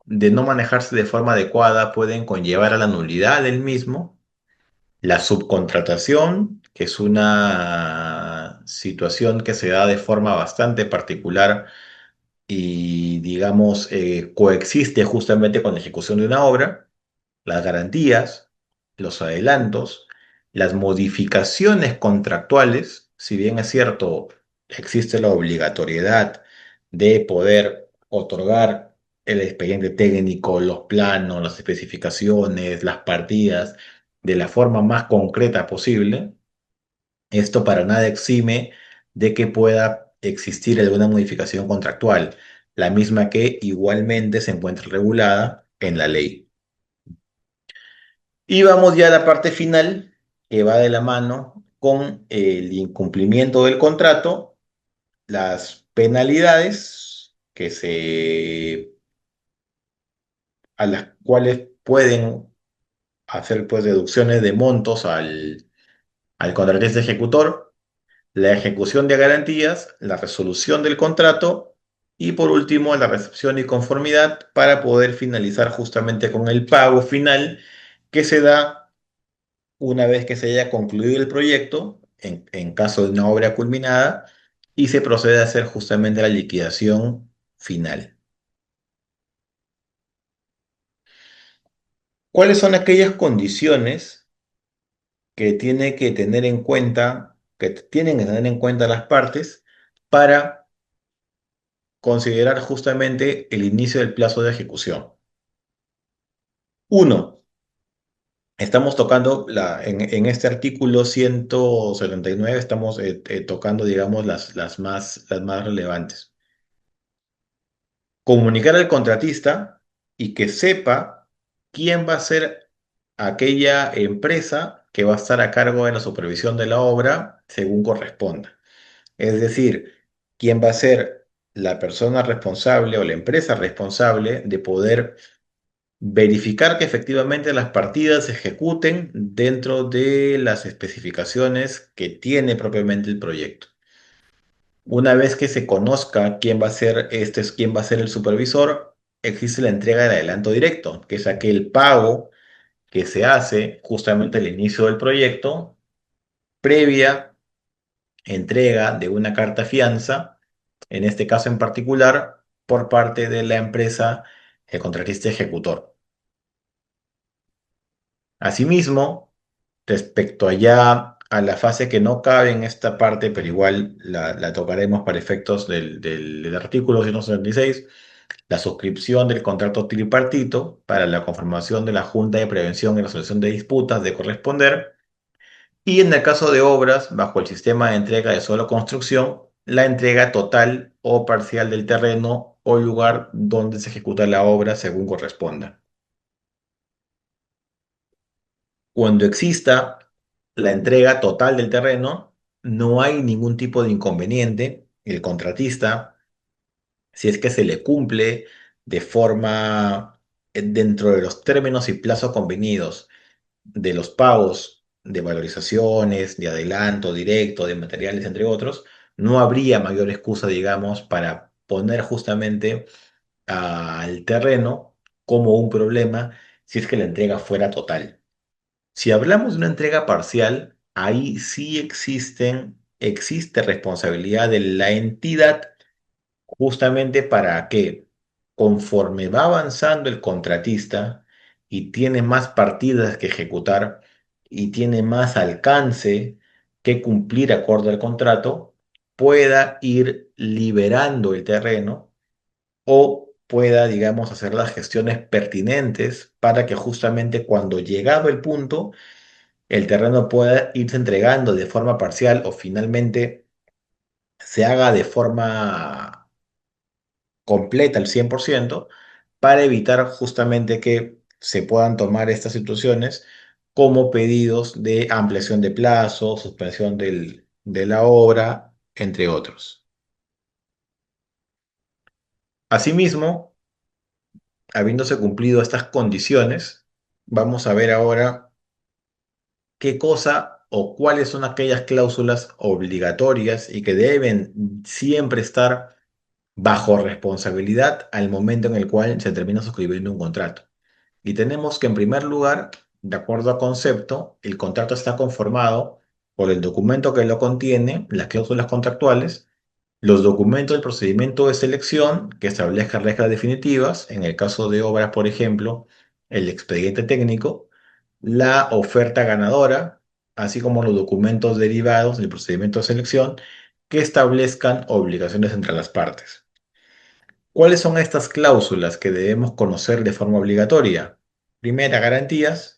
de no manejarse de forma adecuada pueden conllevar a la nulidad del mismo, la subcontratación, que es una situación que se da de forma bastante particular y, digamos, coexiste justamente con la ejecución de una obra, las garantías, los adelantos, las modificaciones contractuales. Si bien es cierto, existe la obligatoriedad de poder otorgar el expediente técnico, los planos, las especificaciones, las partidas, de la forma más concreta posible, esto para nada exime de que pueda existir alguna modificación contractual, la misma que igualmente se encuentra regulada en la ley. Y vamos ya a la parte final, que va de la mano con el incumplimiento del contrato, las penalidades a las cuales pueden hacer pues deducciones de montos al contratista ejecutor, la ejecución de garantías, la resolución del contrato y por último la recepción y conformidad para poder finalizar justamente con el pago final que se da una vez que se haya concluido el proyecto, en caso de una obra culminada, y se procede a hacer justamente la liquidación final. ¿Cuáles son aquellas condiciones que tiene que tener en cuenta, que tienen que tener en cuenta las partes para considerar justamente el inicio del plazo de ejecución? Uno, estamos tocando en este artículo 179, estamos tocando, digamos, las más relevantes. Comunicar al contratista y que sepa quién va a ser aquella empresa que va a estar a cargo de la supervisión de la obra según corresponda. Es decir, quién va a ser la persona responsable o la empresa responsable de poder verificar que efectivamente las partidas se ejecuten dentro de las especificaciones que tiene propiamente el proyecto. Una vez que se conozca quién va a ser quién va a ser el supervisor, existe la entrega del adelanto directo, que es aquel pago que se hace justamente al inicio del proyecto, previa entrega de una carta fianza, en este caso en particular, por parte de la empresa contratista ejecutor. Asimismo, respecto allá a la fase que no cabe en esta parte, pero igual la tocaremos para efectos del artículo 176, la suscripción del contrato tripartito para la conformación de la Junta de Prevención y Resolución de Disputas de corresponder, y en el caso de obras, bajo el sistema de entrega de solo construcción, la entrega total o parcial del terreno o lugar donde se ejecuta la obra según corresponda. Cuando exista la entrega total del terreno, no hay ningún tipo de inconveniente. El contratista, si es que se le cumple de forma dentro de los términos y plazos convenidos de los pagos de valorizaciones, de adelanto directo, de materiales, entre otros, no habría mayor excusa, digamos, para poner justamente al terreno como un problema si es que la entrega fuera total. Si hablamos de una entrega parcial, ahí sí existe responsabilidad de la entidad justamente para que conforme va avanzando el contratista y tiene más partidas que ejecutar y tiene más alcance que cumplir acorde al contrato, pueda ir liberando el terreno o pueda, digamos, hacer las gestiones pertinentes para que justamente cuando llegado el punto, el terreno pueda irse entregando de forma parcial o finalmente se haga de forma completa al 100% para evitar justamente que se puedan tomar estas situaciones como pedidos de ampliación de plazo, suspensión de la obra, entre otros. Asimismo, habiéndose cumplido estas condiciones, vamos a ver ahora qué cosa o cuáles son aquellas cláusulas obligatorias y que deben siempre estar bajo responsabilidad al momento en el cual se termina suscribiendo un contrato. Y tenemos que, en primer lugar, de acuerdo a concepto, el contrato está conformado por el documento que lo contiene, las cláusulas contractuales, los documentos del procedimiento de selección que establezcan reglas definitivas, en el caso de obras, por ejemplo, el expediente técnico, la oferta ganadora, así como los documentos derivados del procedimiento de selección que establezcan obligaciones entre las partes. ¿Cuáles son estas cláusulas que debemos conocer de forma obligatoria? Primera, garantías.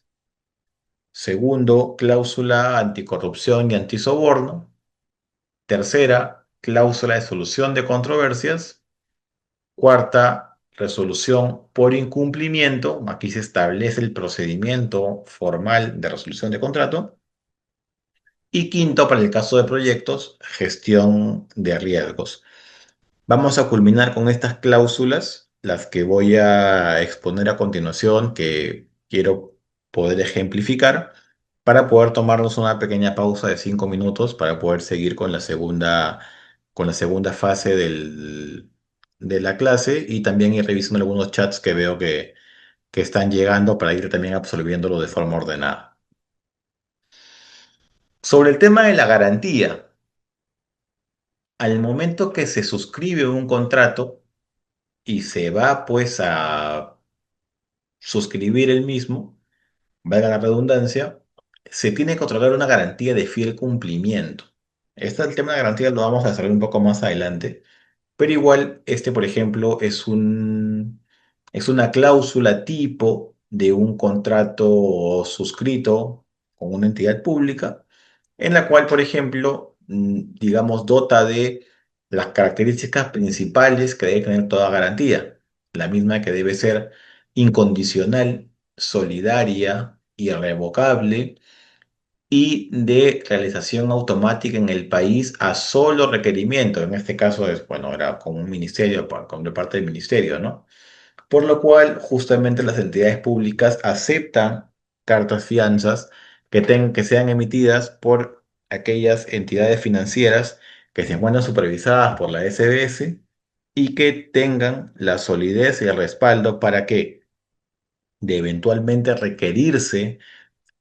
Segundo, cláusula anticorrupción y antisoborno. Tercera, cláusula de solución de controversias. Cuarta, resolución por incumplimiento. Aquí se establece el procedimiento formal de resolución de contrato. Y quinto, para el caso de proyectos, gestión de riesgos. Vamos a culminar con estas cláusulas, las que voy a exponer a continuación, que quiero poder ejemplificar, para poder tomarnos una pequeña pausa de 5 minutos para poder seguir con la segunda fase de la clase y también ir revisando algunos chats que veo que están llegando para ir también absorbiéndolo de forma ordenada. Sobre el tema de la garantía, al momento que se suscribe un contrato, y se va pues a suscribir el mismo, valga la redundancia, se tiene que otorgar una garantía de fiel cumplimiento. El tema de garantía lo vamos a desarrollar un poco más adelante, pero igual este, por ejemplo, es una cláusula tipo de un contrato suscrito con una entidad pública en la cual, por ejemplo, digamos, dota de las características principales que debe tener toda garantía. La misma que debe ser incondicional, solidaria, irrevocable, y de realización automática en el país a solo requerimiento. En este caso es, bueno, era con un ministerio, con de parte del ministerio, ¿no? Por lo cual, justamente las entidades públicas aceptan cartas fianzas que sean emitidas por aquellas entidades financieras que se encuentran supervisadas por la SBS y que tengan la solidez y el respaldo para que, de eventualmente requerirse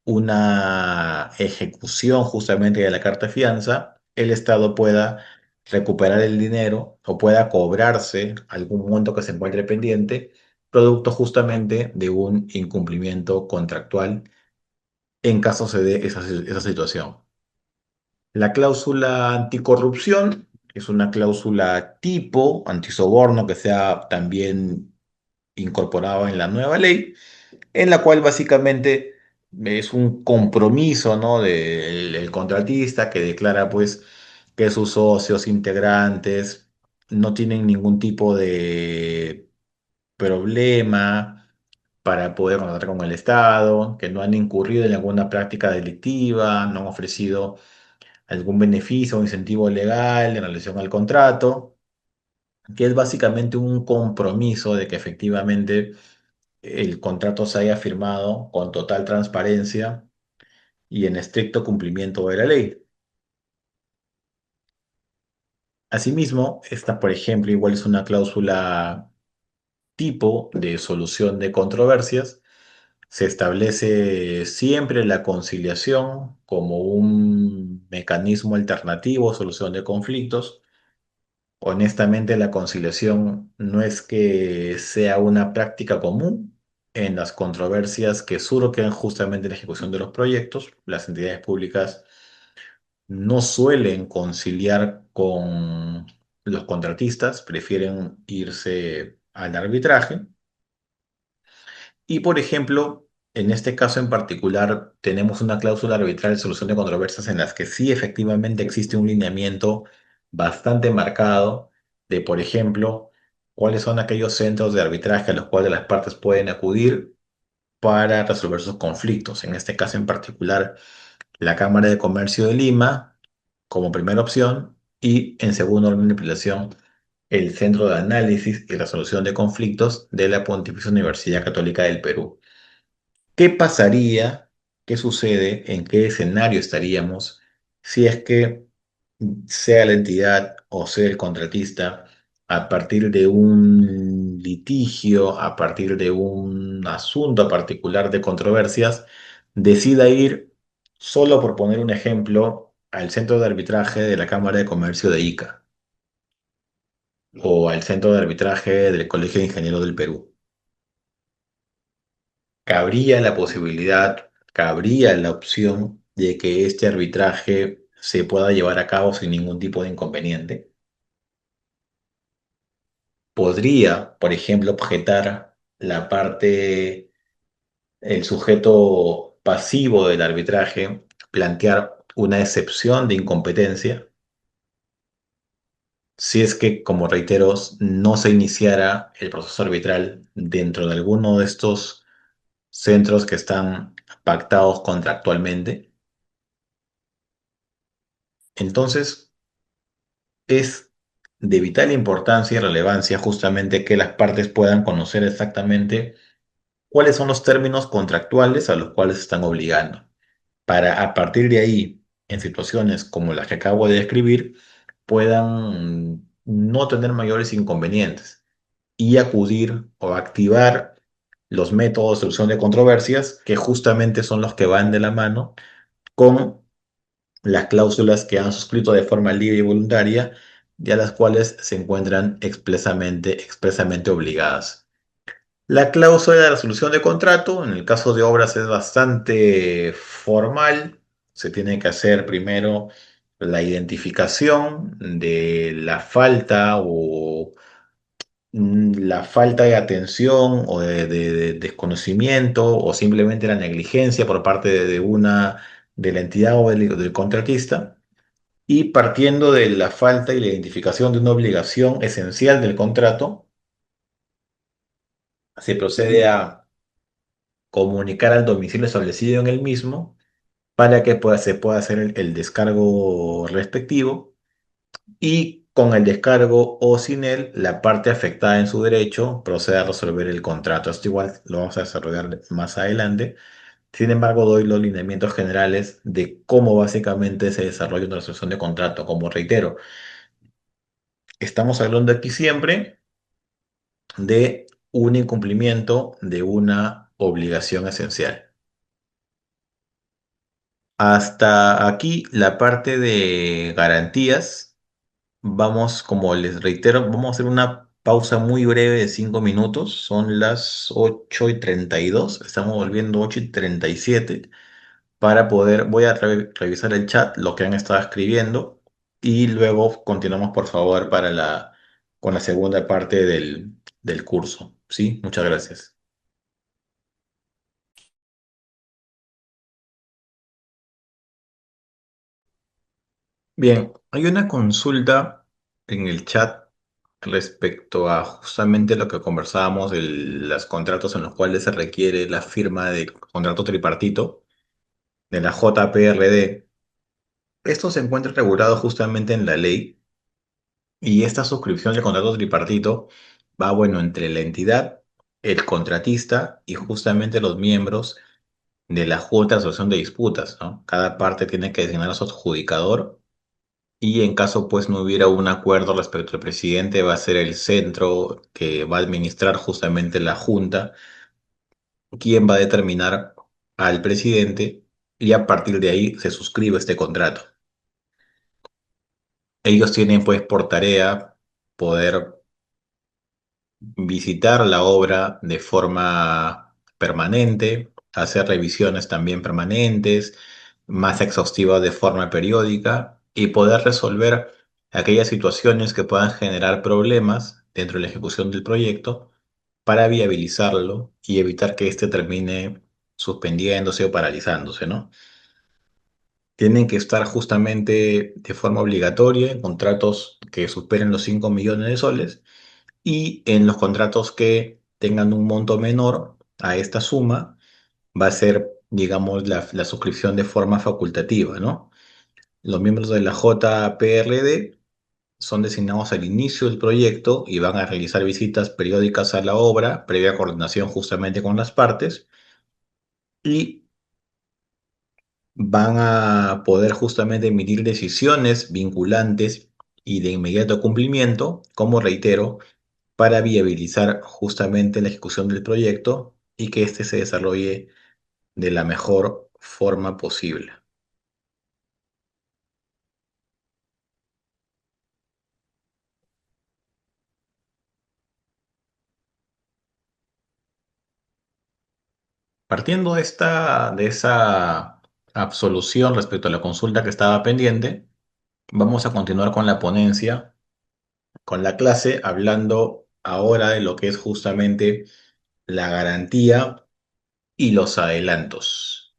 una ejecución justamente de la carta fianza, el Estado pueda recuperar el dinero o pueda cobrarse algún monto que se encuentre pendiente, producto justamente de un incumplimiento contractual en caso se dé esa situación. La cláusula anticorrupción es una cláusula tipo antisoborno que se ha también incorporado en la nueva ley en la cual básicamente es un compromiso, ¿no? del el contratista que declara pues que sus socios integrantes no tienen ningún tipo de problema para poder contratar con el Estado, que no han incurrido en alguna práctica delictiva, no han ofrecido algún beneficio o incentivo legal en relación al contrato, que es básicamente un compromiso de que efectivamente el contrato se haya firmado con total transparencia y en estricto cumplimiento de la ley. Asimismo, esta, por ejemplo, igual es una cláusula tipo de solución de controversias. Se establece siempre la conciliación como un mecanismo alternativo, solución de conflictos. Honestamente, la conciliación no es que sea una práctica común en las controversias que surgen justamente en la ejecución de los proyectos. Las entidades públicas no suelen conciliar con los contratistas, prefieren irse al arbitraje. Y, por ejemplo, en este caso en particular, tenemos una cláusula arbitral de solución de controversias en las que sí efectivamente existe un lineamiento bastante marcado de, por ejemplo, cuáles son aquellos centros de arbitraje a los cuales las partes pueden acudir para resolver sus conflictos. En este caso en particular, la Cámara de Comercio de Lima como primera opción y en segundo orden de apelación, el Centro de Análisis y Resolución de Conflictos de la Pontificia Universidad Católica del Perú. ¿Qué pasaría? ¿Qué sucede? ¿En qué escenario estaríamos si es que sea la entidad o sea el contratista a partir de un litigio, a partir de un asunto particular de controversias, decida ir, solo por poner un ejemplo, al centro de arbitraje de la Cámara de Comercio de Ica o al centro de arbitraje del Colegio de Ingenieros del Perú? Cabría la posibilidad, cabría la opción de que este arbitraje se pueda llevar a cabo sin ningún tipo de inconveniente. Podría, por ejemplo, objetar la parte, el sujeto pasivo del arbitraje, plantear una excepción de incompetencia si es que, como reitero, no se iniciara el proceso arbitral dentro de alguno de estos centros que están pactados contractualmente. Entonces, es de vital importancia y relevancia justamente que las partes puedan conocer exactamente cuáles son los términos contractuales a los cuales se están obligando, para a partir de ahí, en situaciones como las que acabo de describir, puedan no tener mayores inconvenientes y acudir o activar los métodos de solución de controversias que justamente son los que van de la mano con las cláusulas que han suscrito de forma libre y voluntaria y a las cuales se encuentran expresamente obligadas. La cláusula de resolución de contrato, en el caso de obras, es bastante formal. Se tiene que hacer primero la identificación de la falta o la falta de atención o de desconocimiento o simplemente la negligencia por parte de una de la entidad o del contratista. Y partiendo de la falta y la identificación de una obligación esencial del contrato, se procede a comunicar al domicilio establecido en el mismo para que se pueda hacer el descargo respectivo y con el descargo o sin él, la parte afectada en su derecho procede a resolver el contrato. Esto igual lo vamos a desarrollar más adelante. Sin embargo, doy los lineamientos generales de cómo básicamente se desarrolla una resolución de contrato. Como reitero, estamos hablando aquí siempre de un incumplimiento de una obligación esencial. Hasta aquí la parte de garantías. Vamos, como les reitero, vamos a hacer una pausa muy breve de 5 minutos. Son las 8:32. Estamos volviendo 8:37 para poder, voy a revisar el chat, lo que han estado escribiendo y luego continuamos por favor con la segunda parte del curso. ¿Sí? Muchas gracias. Bien, hay una consulta en el chat respecto a justamente lo que conversábamos de los contratos en los cuales se requiere la firma de contrato tripartito de la JPRD. Esto se encuentra regulado justamente en la ley y esta suscripción de contrato tripartito va, bueno, entre la entidad, el contratista y justamente los miembros de la Junta de Resolución de Disputas, ¿no? Cada parte tiene que designar a su adjudicador. Y en caso pues no hubiera un acuerdo respecto al presidente, va a ser el centro que va a administrar justamente la junta, quien va a determinar al presidente y a partir de ahí se suscribe este contrato. Ellos tienen pues por tarea poder visitar la obra de forma permanente, hacer revisiones también permanentes, más exhaustivas de forma periódica y poder resolver aquellas situaciones que puedan generar problemas dentro de la ejecución del proyecto para viabilizarlo y evitar que éste termine suspendiéndose o paralizándose, ¿no? Tienen que estar justamente de forma obligatoria en contratos que superen los 5 millones de soles y en los contratos que tengan un monto menor a esta suma, va a ser, digamos, la suscripción de forma facultativa, ¿no? Los miembros de la JPRD son designados al inicio del proyecto y van a realizar visitas periódicas a la obra, previa coordinación justamente con las partes, y van a poder justamente emitir decisiones vinculantes y de inmediato cumplimiento, como reitero, para viabilizar justamente la ejecución del proyecto y que éste se desarrolle de la mejor forma posible. Partiendo de esa absolución respecto a la consulta que estaba pendiente, vamos a continuar con la ponencia, con la clase, hablando ahora de lo que es justamente la garantía y los adelantos.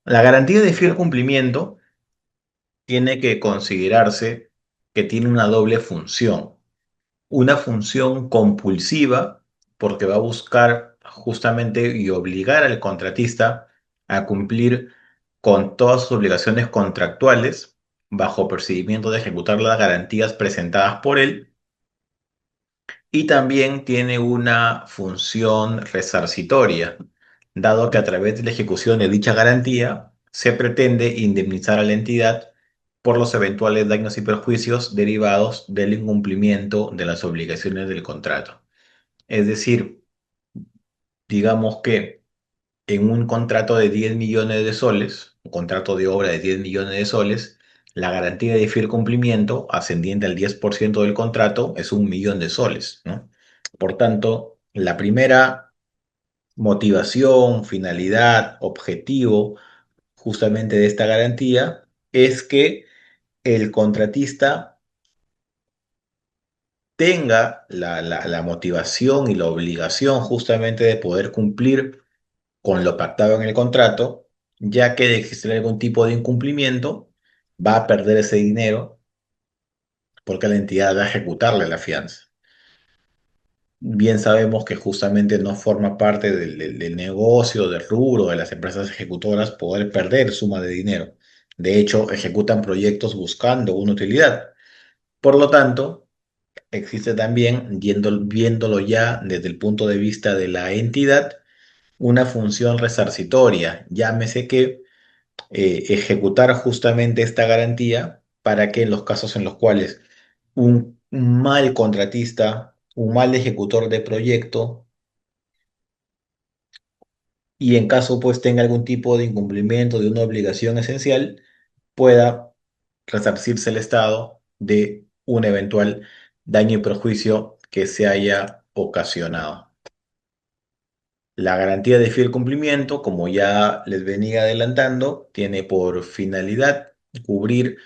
La garantía de fiel cumplimiento tiene que considerarse que tiene una doble función. Una función compulsiva porque va a buscar justamente y obligar al contratista a cumplir con todas sus obligaciones contractuales bajo procedimiento de ejecutar las garantías presentadas por él y también tiene una función resarcitoria, dado que a través de la ejecución de dicha garantía se pretende indemnizar a la entidad por los eventuales daños y perjuicios derivados del incumplimiento de las obligaciones del contrato. Es decir, digamos que en un contrato de 10 millones de soles, un contrato de obra de 10 millones de soles, la garantía de fiel cumplimiento ascendiente al 10% del contrato es 1 millón de soles, ¿no? Por tanto, la primera motivación, finalidad, objetivo justamente de esta garantía es que el contratista tenga la motivación y la obligación justamente de poder cumplir con lo pactado en el contrato, ya que de existir algún tipo de incumplimiento, va a perder ese dinero porque la entidad va a ejecutarle la fianza. Bien sabemos que justamente no forma parte del negocio, del rubro de las empresas ejecutoras poder perder suma de dinero. De hecho, ejecutan proyectos buscando una utilidad. Por lo tanto, existe también, viéndolo ya desde el punto de vista de la entidad, una función resarcitoria. Llámese que ejecutar justamente esta garantía para que en los casos en los cuales un mal contratista, un mal ejecutor de proyecto, y en caso pues tenga algún tipo de incumplimiento de una obligación esencial, pueda resarcirse el Estado de un eventual daño y perjuicio que se haya ocasionado. La garantía de fiel cumplimiento, como ya les venía adelantando, tiene por finalidad cubrir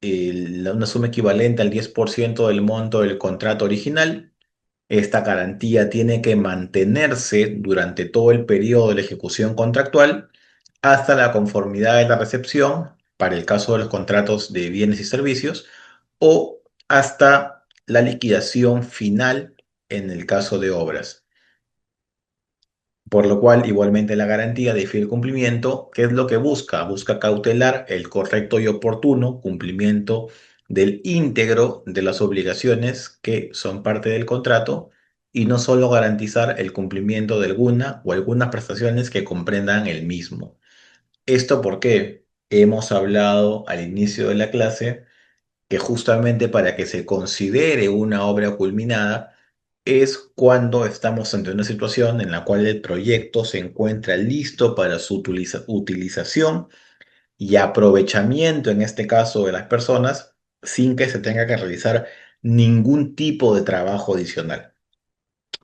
una suma equivalente al 10% del monto del contrato original. Esta garantía tiene que mantenerse durante todo el periodo de la ejecución contractual hasta la conformidad de la recepción, para el caso de los contratos de bienes y servicios, o hasta la liquidación final en el caso de obras. Por lo cual, igualmente la garantía de fiel cumplimiento, ¿qué es lo que busca? Busca cautelar el correcto y oportuno cumplimiento del íntegro de las obligaciones que son parte del contrato y no solo garantizar el cumplimiento de alguna o algunas prestaciones que comprendan el mismo. ¿Esto porque hemos hablado al inicio de la clase que justamente para que se considere una obra culminada es cuando estamos ante una situación en la cual el proyecto se encuentra listo para su utilización y aprovechamiento, en este caso de las personas, sin que se tenga que realizar ningún tipo de trabajo adicional?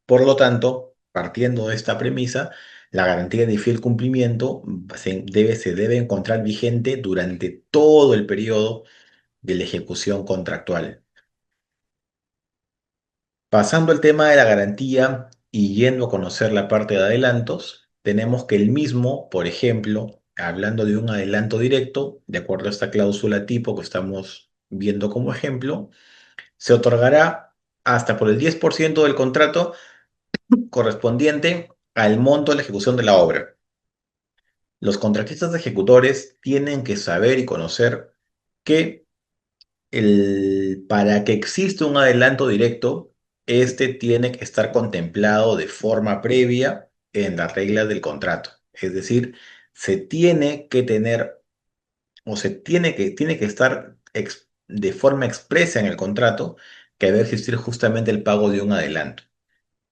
Por lo tanto, partiendo de esta premisa, la garantía de fiel cumplimiento se debe encontrar vigente durante todo el periodo de la ejecución contractual. Pasando al tema de la garantía y yendo a conocer la parte de adelantos, tenemos que el mismo, por ejemplo, hablando de un adelanto directo, de acuerdo a esta cláusula tipo que estamos viendo como ejemplo, se otorgará hasta por el 10% del contrato correspondiente al monto de la ejecución de la obra. Los contratistas ejecutores tienen que saber y conocer que para que exista un adelanto directo, este tiene que estar contemplado de forma previa en las reglas del contrato. Es decir, se tiene que tener o tiene que estar de forma expresa en el contrato que debe existir justamente el pago de un adelanto.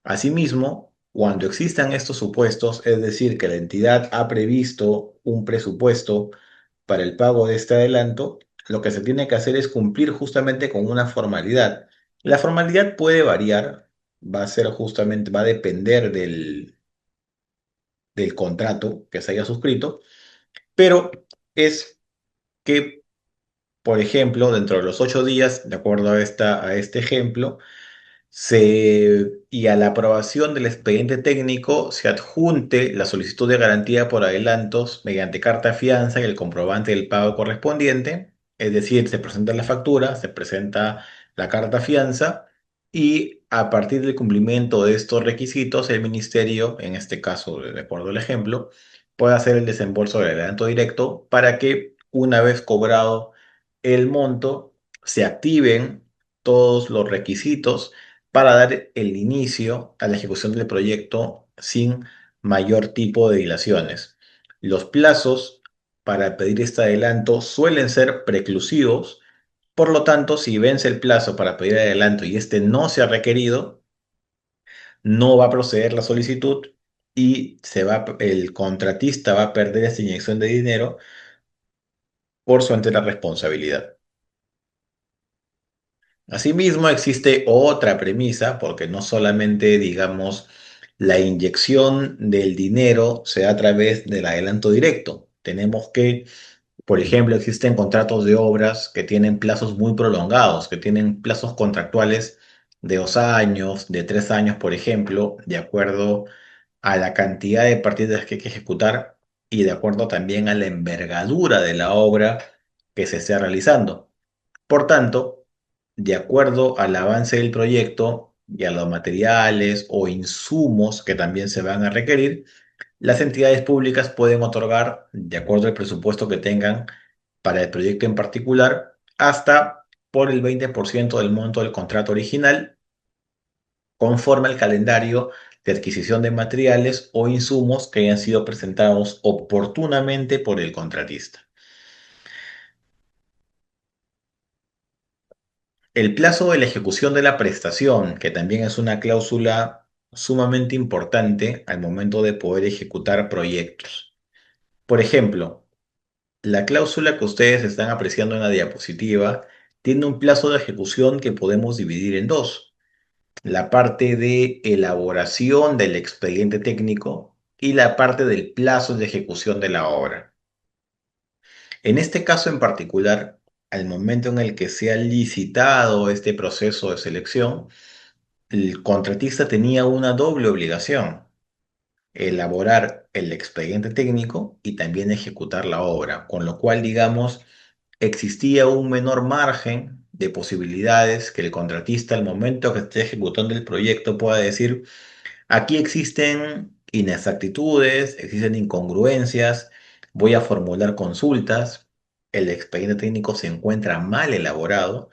Asimismo, cuando existan estos supuestos, es decir, que la entidad ha previsto un presupuesto para el pago de este adelanto, lo que se tiene que hacer es cumplir justamente con una formalidad. La formalidad puede variar, va a depender del contrato que se haya suscrito, pero es que, por ejemplo, dentro de los 8 días, de acuerdo a este ejemplo, y a la aprobación del expediente técnico se adjunte la solicitud de garantía por adelantos mediante carta fianza y el comprobante del pago correspondiente. Es decir, se presenta la factura, se presenta la carta fianza y a partir del cumplimiento de estos requisitos, el ministerio, en este caso, de acuerdo al ejemplo, puede hacer el desembolso del adelanto directo para que una vez cobrado el monto, se activen todos los requisitos para dar el inicio a la ejecución del proyecto sin mayor tipo de dilaciones. Los plazos para pedir este adelanto suelen ser preclusivos, por lo tanto, si vence el plazo para pedir adelanto y este no se ha requerido, no va a proceder la solicitud y el contratista va a perder esta inyección de dinero por su entera responsabilidad. Asimismo, existe otra premisa, porque no solamente, digamos, la inyección del dinero se da a través del adelanto directo. Tenemos que, por ejemplo, existen contratos de obras que tienen plazos muy prolongados, que tienen plazos contractuales de 2 años, de 3 años, por ejemplo, de acuerdo a la cantidad de partidas que hay que ejecutar y de acuerdo también a la envergadura de la obra que se esté realizando. Por tanto, de acuerdo al avance del proyecto y a los materiales o insumos que también se van a requerir, las entidades públicas pueden otorgar, de acuerdo al presupuesto que tengan para el proyecto en particular, hasta por el 20% del monto del contrato original, conforme al calendario de adquisición de materiales o insumos que hayan sido presentados oportunamente por el contratista. El plazo de la ejecución de la prestación, que también es una cláusula sumamente importante al momento de poder ejecutar proyectos. Por ejemplo, la cláusula que ustedes están apreciando en la diapositiva tiene un plazo de ejecución que podemos dividir en dos: la parte de elaboración del expediente técnico y la parte del plazo de ejecución de la obra. En este caso en particular, al momento en el que se ha licitado este proceso de selección, el contratista tenía una doble obligación: elaborar el expediente técnico y también ejecutar la obra, con lo cual, digamos, existía un menor margen de posibilidades que el contratista al momento que esté ejecutando el proyecto pueda decir: aquí existen inexactitudes, existen incongruencias, voy a formular consultas, el expediente técnico se encuentra mal elaborado,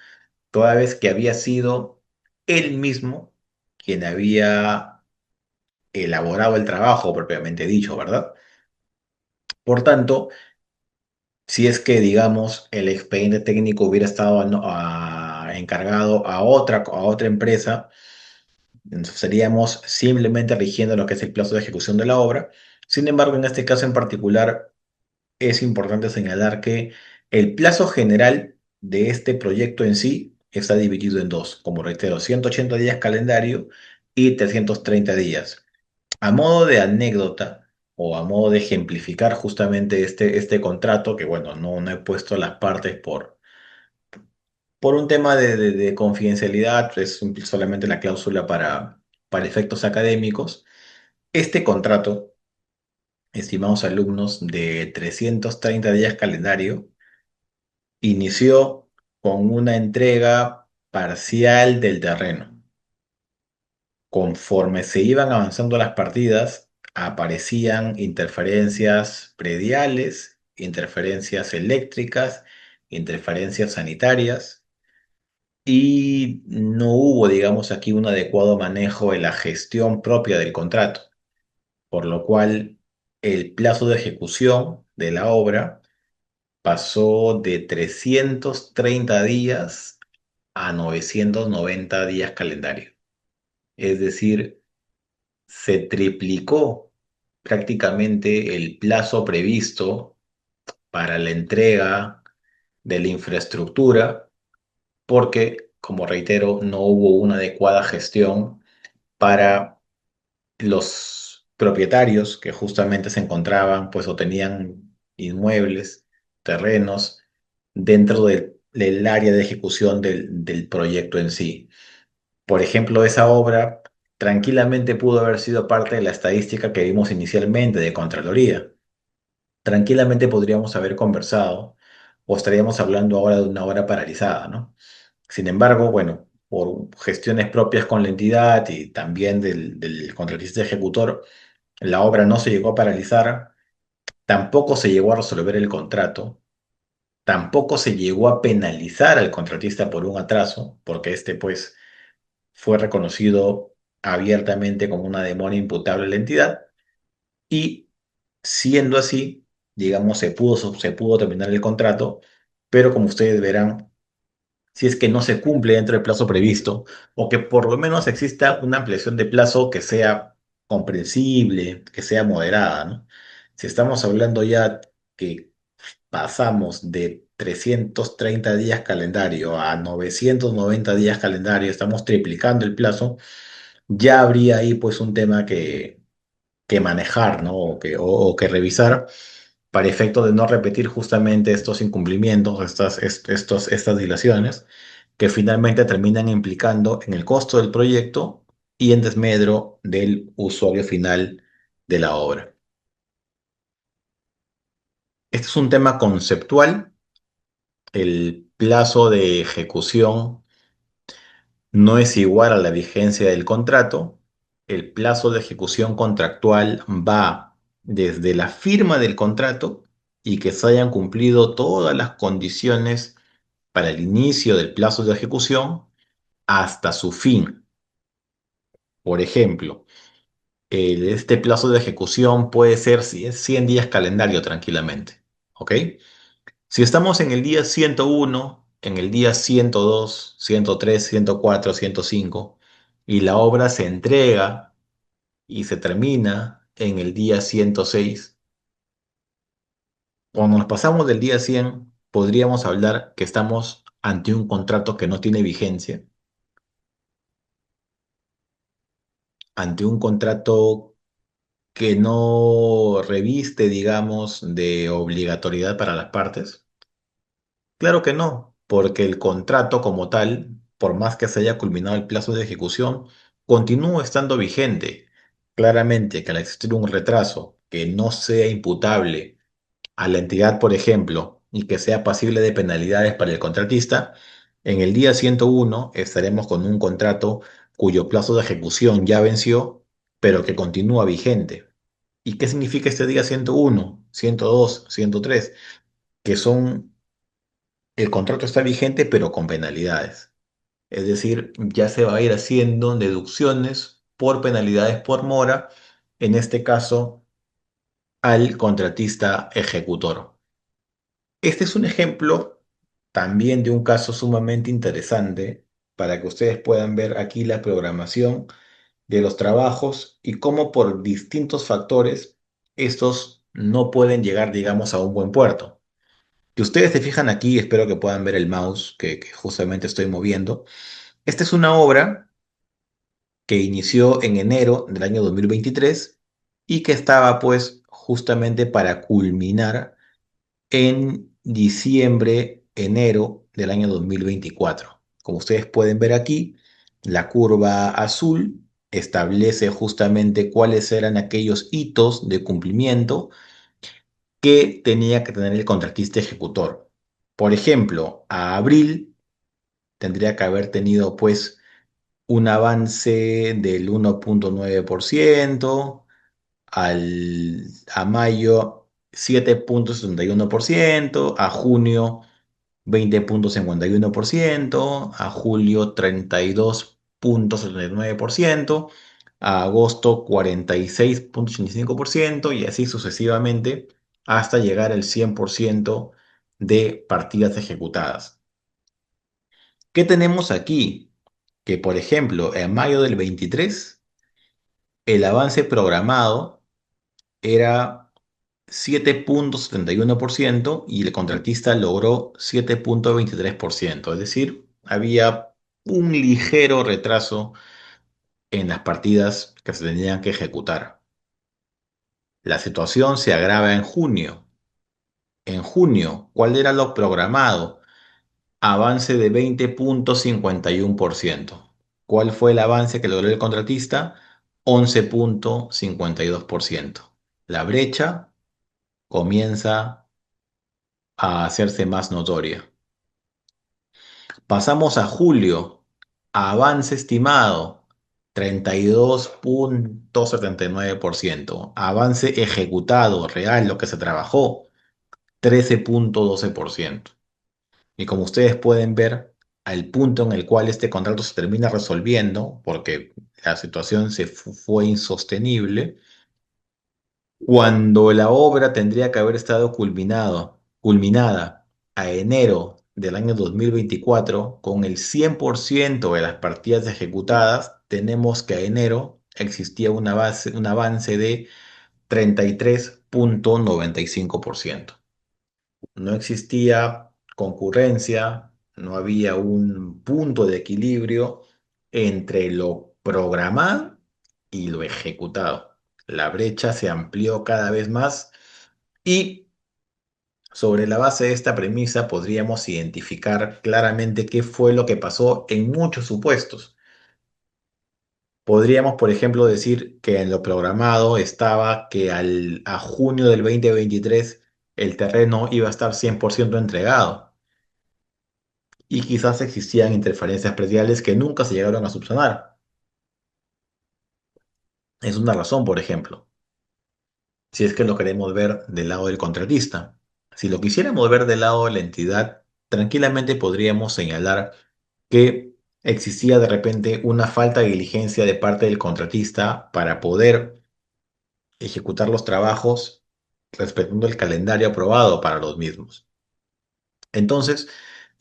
toda vez que había sido él mismo quien había elaborado el trabajo propiamente dicho, ¿verdad? Por tanto, si es que, digamos, el expediente técnico hubiera estado encargado a otra empresa, entonces estaríamos simplemente rigiendo lo que es el plazo de ejecución de la obra. Sin embargo, en este caso en particular, es importante señalar que el plazo general de este proyecto en sí está dividido en dos, como reitero, 180 días calendario y 330 días. A modo de anécdota o a modo de ejemplificar justamente este contrato, que bueno, no he puesto las partes por un tema de confidencialidad, es solamente la cláusula para efectos académicos. Este contrato, estimados alumnos, de 330 días calendario, inició con una entrega parcial del terreno. Conforme se iban avanzando las partidas, aparecían interferencias prediales, interferencias eléctricas, interferencias sanitarias, y no hubo, digamos, aquí un adecuado manejo de la gestión propia del contrato, por lo cual el plazo de ejecución de la obra pasó de 330 días a 990 días calendario. Es decir, se triplicó prácticamente el plazo previsto para la entrega de la infraestructura porque, como reitero, no hubo una adecuada gestión para los propietarios que justamente se encontraban, pues, o tenían inmuebles, terrenos dentro del área de ejecución del proyecto en sí. Por ejemplo, esa obra tranquilamente pudo haber sido parte de la estadística que vimos inicialmente de Contraloría. Tranquilamente podríamos haber conversado o estaríamos hablando ahora de una obra paralizada, ¿no? Sin embargo, bueno, por gestiones propias con la entidad y también del contratista ejecutor, la obra no se llegó a paralizar, tampoco se llegó a resolver el contrato, tampoco se llegó a penalizar al contratista por un atraso, porque este, pues, fue reconocido abiertamente como una demora imputable a la entidad y, siendo así, digamos, se pudo terminar el contrato, pero como ustedes verán, si es que no se cumple dentro del plazo previsto, o que por lo menos exista una ampliación de plazo que sea comprensible, que sea moderada, ¿no? Si estamos hablando ya que pasamos de 330 días calendario a 990 días calendario, estamos triplicando el plazo, ya habría ahí pues un tema que manejar, ¿no? O que revisar para efecto de no repetir justamente estos incumplimientos, estas dilaciones, que finalmente terminan implicando en el costo del proyecto y en desmedro del usuario final de la obra. Este es un tema conceptual. El plazo de ejecución no es igual a la vigencia del contrato. El plazo de ejecución contractual va desde la firma del contrato y que se hayan cumplido todas las condiciones para el inicio del plazo de ejecución hasta su fin. Por ejemplo, este plazo de ejecución puede ser 100 días calendario tranquilamente. ¿Ok? Si estamos en el día 101, en el día 102, 103, 104, 105 y la obra se entrega y se termina en el día 106, cuando nos pasamos del día 100, podríamos hablar que estamos ante un contrato que no tiene vigencia, ante un contrato que no reviste, digamos, de obligatoriedad para las partes. Claro que no, porque el contrato como tal, por más que se haya culminado el plazo de ejecución, continúa estando vigente. Claramente que al existir un retraso que no sea imputable a la entidad, por ejemplo, y que sea pasible de penalidades para el contratista, en el día 101 estaremos con un contrato cuyo plazo de ejecución ya venció, pero que continúa vigente. ¿Y qué significa este día 101, 102, 103? Que son el contrato está vigente, pero con penalidades. Es decir, ya se va a ir haciendo deducciones por penalidades por mora, en este caso al contratista ejecutor. Este es un ejemplo también de un caso sumamente interesante para que ustedes puedan ver aquí la programación de los trabajos y cómo por distintos factores estos no pueden llegar, digamos, a un buen puerto. Si ustedes se fijan aquí, espero que puedan ver el mouse que justamente estoy moviendo. Esta es una obra que inició en enero del año 2023 y que estaba pues justamente para culminar en diciembre, enero del año 2024. Como ustedes pueden ver aquí, la curva azul establece justamente cuáles eran aquellos hitos de cumplimiento que tenía que tener el contratista ejecutor. Por ejemplo, a abril tendría que haber tenido pues un avance del 1,9%, a mayo 7,71%, a junio 20,51%, a julio 32,79%, a agosto 46,85% y así sucesivamente hasta llegar al 100% de partidas ejecutadas. ¿Qué tenemos aquí? Que por ejemplo, en mayo del 23, el avance programado era 7,71% y el contratista logró 7,23%. Es decir, había un ligero retraso en las partidas que se tenían que ejecutar. La situación se agrava en junio. En junio, ¿cuál era lo programado? Avance de 20,51%. ¿Cuál fue el avance que logró el contratista? 11,52%. La brecha comienza a hacerse más notoria. Pasamos a julio. Avance estimado 32,79%. Avance ejecutado real, lo que se trabajó, 13,12%. Y como ustedes pueden ver, al punto en el cual este contrato se termina resolviendo, porque la situación fue insostenible, cuando la obra tendría que haber estado culminada a enero del año 2024 con el 100% de las partidas ejecutadas, tenemos que a enero existía un avance de 33,95%. No existía concurrencia, no había un punto de equilibrio entre lo programado y lo ejecutado. La brecha se amplió cada vez más y sobre la base de esta premisa podríamos identificar claramente qué fue lo que pasó en muchos supuestos. Podríamos, por ejemplo, decir que en lo programado estaba que a junio del 2023 el terreno iba a estar 100% entregado. y quizás existían interferencias prediales que nunca se llegaron a subsanar. Es una razón, por ejemplo, si es que lo queremos ver del lado del contratista. Si lo quisiéramos ver del lado de la entidad, tranquilamente podríamos señalar que existía de repente una falta de diligencia de parte del contratista para poder ejecutar los trabajos respetando el calendario aprobado para los mismos. Entonces,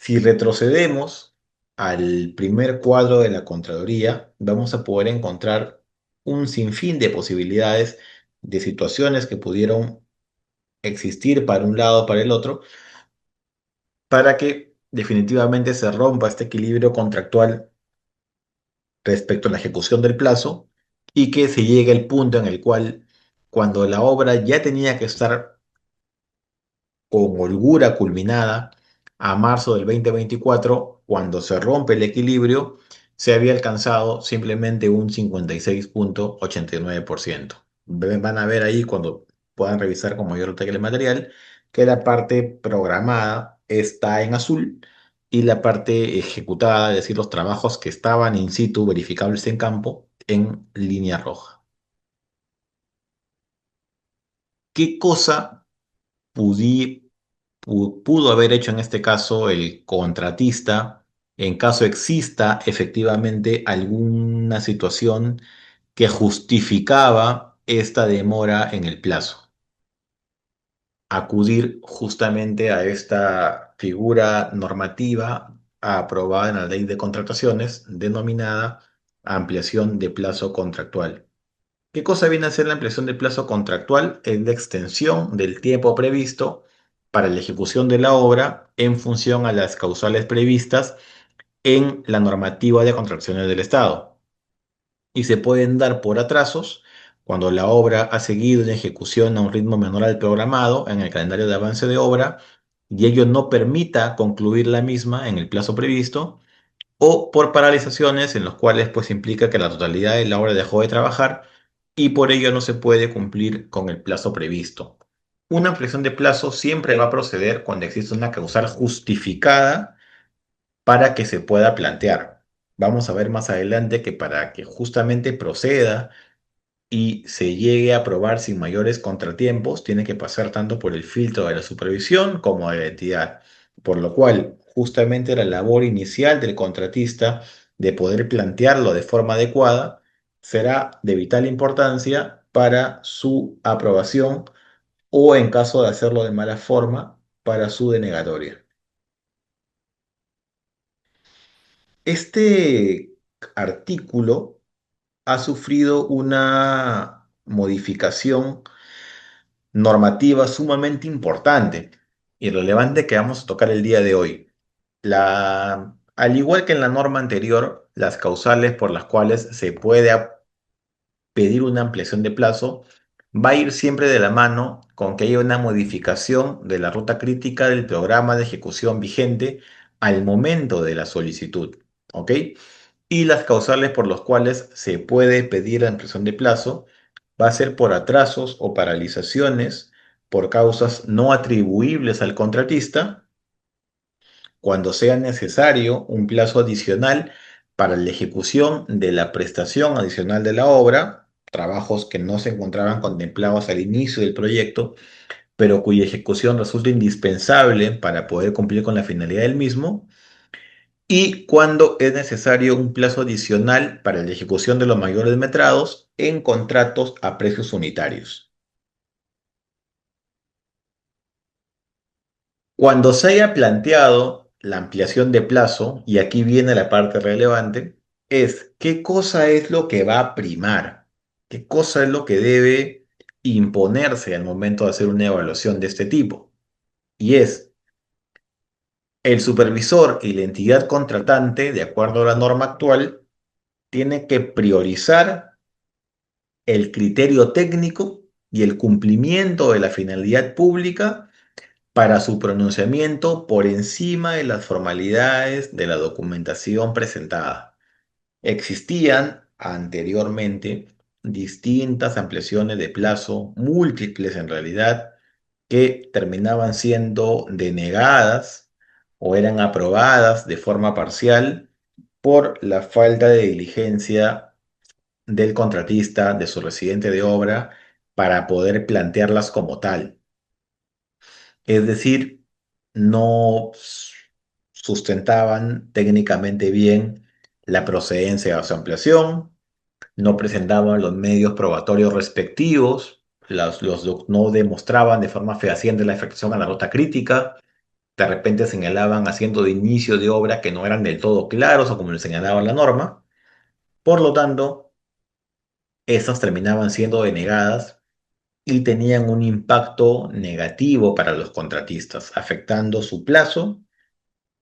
si retrocedemos al primer cuadro de la Contraloría, vamos a poder encontrar un sinfín de posibilidades de situaciones que pudieron existir para un lado o para el otro, para que definitivamente se rompa este equilibrio contractual respecto a la ejecución del plazo y que se llegue al punto en el cual, cuando la obra ya tenía que estar con holgura culminada a marzo del 2024, cuando se rompe el equilibrio, se había alcanzado simplemente un 56,89%. Van a ver ahí cuando puedan revisar con mayor detalle el material que la parte programada está en azul y la parte ejecutada, es decir, los trabajos que estaban in situ verificables en campo, en línea roja. ¿Qué cosa pudo haber hecho en este caso el contratista en caso exista efectivamente alguna situación que justificaba esta demora en el plazo? Acudir justamente a esta figura normativa aprobada en la ley de contrataciones denominada ampliación de plazo contractual. ¿Qué cosa viene a ser la ampliación de plazo contractual? Es la extensión del tiempo previsto para la ejecución de la obra en función a las causales previstas en la normativa de contrataciones del Estado. Y se pueden dar por atrasos cuando la obra ha seguido en ejecución a un ritmo menor al programado en el calendario de avance de obra y ello no permita concluir la misma en el plazo previsto, o por paralizaciones en los cuales pues implica que la totalidad de la obra dejó de trabajar y por ello no se puede cumplir con el plazo previsto. Una ampliación de plazo siempre va a proceder cuando existe una causal justificada para que se pueda plantear. Vamos a ver más adelante que para que justamente proceda y se llegue a aprobar sin mayores contratiempos, tiene que pasar tanto por el filtro de la supervisión como de la entidad, por lo cual justamente la labor inicial del contratista de poder plantearlo de forma adecuada será de vital importancia para su aprobación o en caso de hacerlo de mala forma, para su denegatoria. Este artículo ha sufrido una modificación normativa sumamente importante y relevante que vamos a tocar el día de hoy. Al igual que en la norma anterior, las causales por las cuales se puede pedir una ampliación de plazo va a ir siempre de la mano con que haya una modificación de la ruta crítica del programa de ejecución vigente al momento de la solicitud. ¿Ok? Y las causales por las cuales se puede pedir la ampliación de plazo va a ser por atrasos o paralizaciones por causas no atribuibles al contratista, cuando sea necesario un plazo adicional para la ejecución de la prestación adicional de la obra, trabajos que no se encontraban contemplados al inicio del proyecto, pero cuya ejecución resulta indispensable para poder cumplir con la finalidad del mismo, y cuando es necesario un plazo adicional para la ejecución de los mayores metrados en contratos a precios unitarios. Cuando se haya planteado la ampliación de plazo, y aquí viene la parte relevante, es qué cosa es lo que va a primar, qué cosa es lo que debe imponerse al momento de hacer una evaluación de este tipo. Y es el supervisor y la entidad contratante, de acuerdo a la norma actual, tiene que priorizar el criterio técnico y el cumplimiento de la finalidad pública para su pronunciamiento por encima de las formalidades de la documentación presentada. Existían anteriormente distintas ampliaciones de plazo, múltiples en realidad, que terminaban siendo denegadas o eran aprobadas de forma parcial por la falta de diligencia del contratista, de su residente de obra, para poder plantearlas como tal. Es decir, no sustentaban técnicamente bien la procedencia de su ampliación, no presentaban los medios probatorios respectivos, no demostraban de forma fehaciente la afectación a la nota crítica, de repente señalaban haciendo de inicio de obra que no eran del todo claros o como le señalaba la norma. Por lo tanto, esas terminaban siendo denegadas y tenían un impacto negativo para los contratistas, afectando su plazo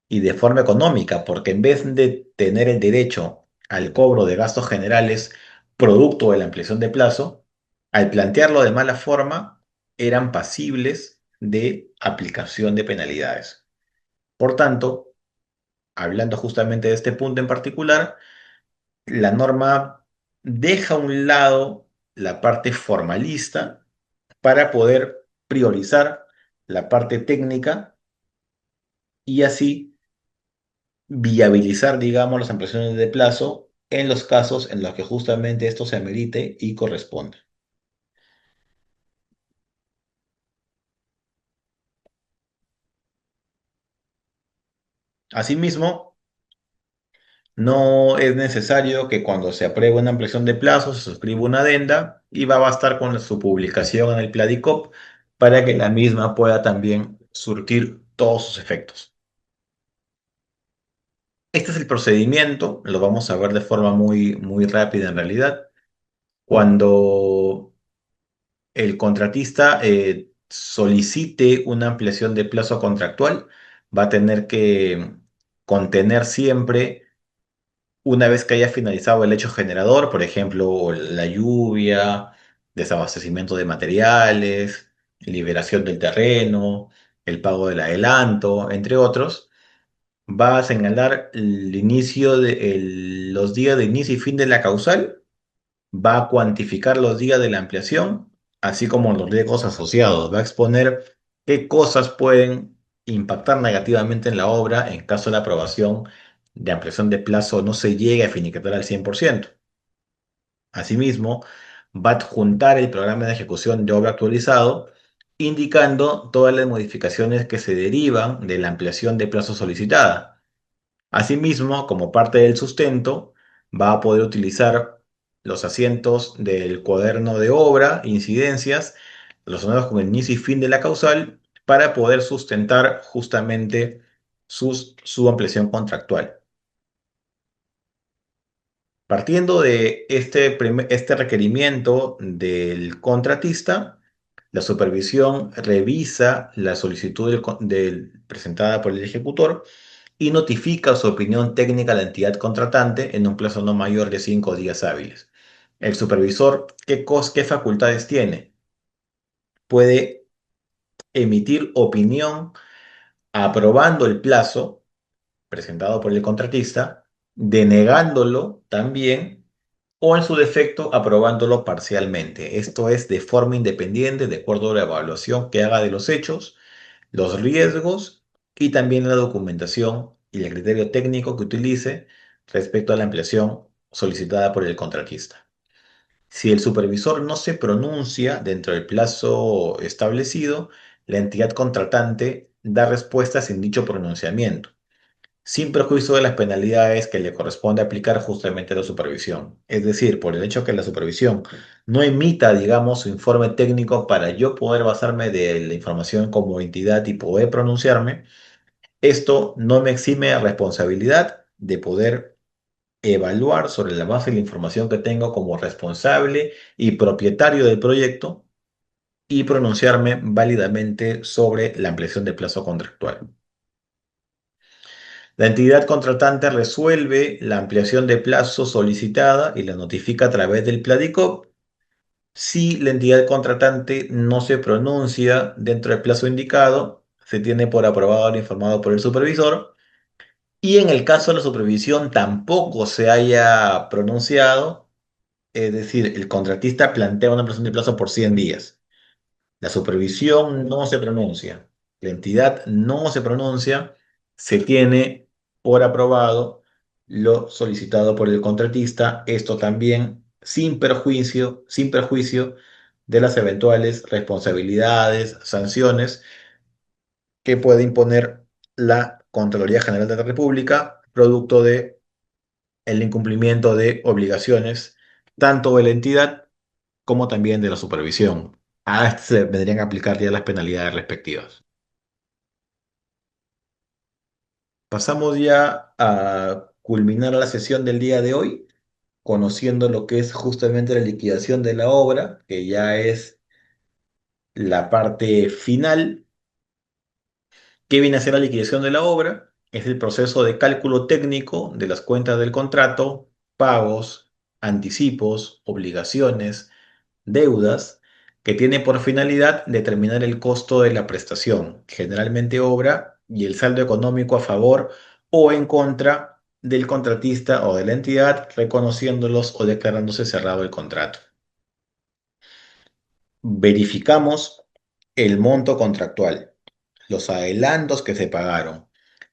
y de forma económica, porque en vez de tener el derecho al cobro de gastos generales producto de la ampliación de plazo, al plantearlo de mala forma, eran pasibles de aplicación de penalidades. Por tanto, hablando justamente de este punto en particular, la norma deja a un lado la parte formalista para poder priorizar la parte técnica y así viabilizar, digamos, las ampliaciones de plazo en los casos en los que justamente esto se amerite y corresponde. Asimismo, no es necesario que cuando se apruebe una ampliación de plazo se suscriba una adenda y va a bastar con su publicación en el Pladicop para que la misma pueda también surtir todos sus efectos. Este es el procedimiento, lo vamos a ver de forma muy rápida en realidad. Cuando el contratista solicite una ampliación de plazo contractual, va a tener que contener siempre, una vez que haya finalizado el hecho generador, por ejemplo, la lluvia, desabastecimiento de materiales, liberación del terreno, el pago del adelanto, entre otros, va a señalar el inicio los días de inicio y fin de la causal, va a cuantificar los días de la ampliación, así como los riesgos asociados. Va a exponer qué cosas pueden impactar negativamente en la obra en caso de la aprobación de ampliación de plazo no se llegue a finiquitar al 100%. Asimismo, va a adjuntar el programa de ejecución de obra actualizado, indicando todas las modificaciones que se derivan de la ampliación de plazo solicitada. Asimismo, como parte del sustento, va a poder utilizar los asientos del cuaderno de obra, incidencias, relacionados con el inicio y fin de la causal, para poder sustentar justamente su ampliación contractual. Partiendo de este requerimiento del contratista, la supervisión revisa la solicitud presentada por el ejecutor y notifica su opinión técnica a la entidad contratante en un plazo no mayor de 5 días hábiles. El supervisor, ¿qué facultades tiene? Puede emitir opinión aprobando el plazo presentado por el contratista, denegándolo también o en su defecto aprobándolo parcialmente. Esto es de forma independiente, de acuerdo a la evaluación que haga de los hechos, los riesgos y también la documentación y el criterio técnico que utilice respecto a la ampliación solicitada por el contratista. Si el supervisor no se pronuncia dentro del plazo establecido, la entidad contratante da respuesta sin dicho pronunciamiento, sin perjuicio de las penalidades que le corresponde aplicar justamente a la supervisión. Es decir, por el hecho que la supervisión no emita, digamos, su informe técnico para yo poder basarme de la información como entidad y poder pronunciarme, esto no me exime de responsabilidad de poder evaluar sobre la base de la información que tengo como responsable y propietario del proyecto y pronunciarme válidamente sobre la ampliación de plazo contractual. La entidad contratante resuelve la ampliación de plazo solicitada y la notifica a través del Pladicop. Si la entidad contratante no se pronuncia dentro del plazo indicado, se tiene por aprobado lo informado por el supervisor. Y en el caso de la supervisión tampoco se haya pronunciado, es decir, el contratista plantea una ampliación de plazo por 100 días. La supervisión no se pronuncia, la entidad no se pronuncia. se tiene por aprobado lo solicitado por el contratista, esto también sin perjuicio de las eventuales responsabilidades, sanciones que puede imponer la Contraloría General de la República, producto de el incumplimiento de obligaciones tanto de la entidad como también de la supervisión. A este se vendrían a aplicar ya las penalidades respectivas. Pasamos ya a culminar la sesión del día de hoy, conociendo lo que es justamente la liquidación de la obra, que ya es la parte final. ¿Qué viene a ser la liquidación de la obra? Es el proceso de cálculo técnico de las cuentas del contrato, pagos, anticipos, obligaciones, deudas, que tiene por finalidad determinar el costo de la prestación, generalmente obra, y el saldo económico a favor o en contra del contratista o de la entidad, reconociéndolos o declarándose cerrado el contrato. Verificamos el monto contractual, los adelantos que se pagaron,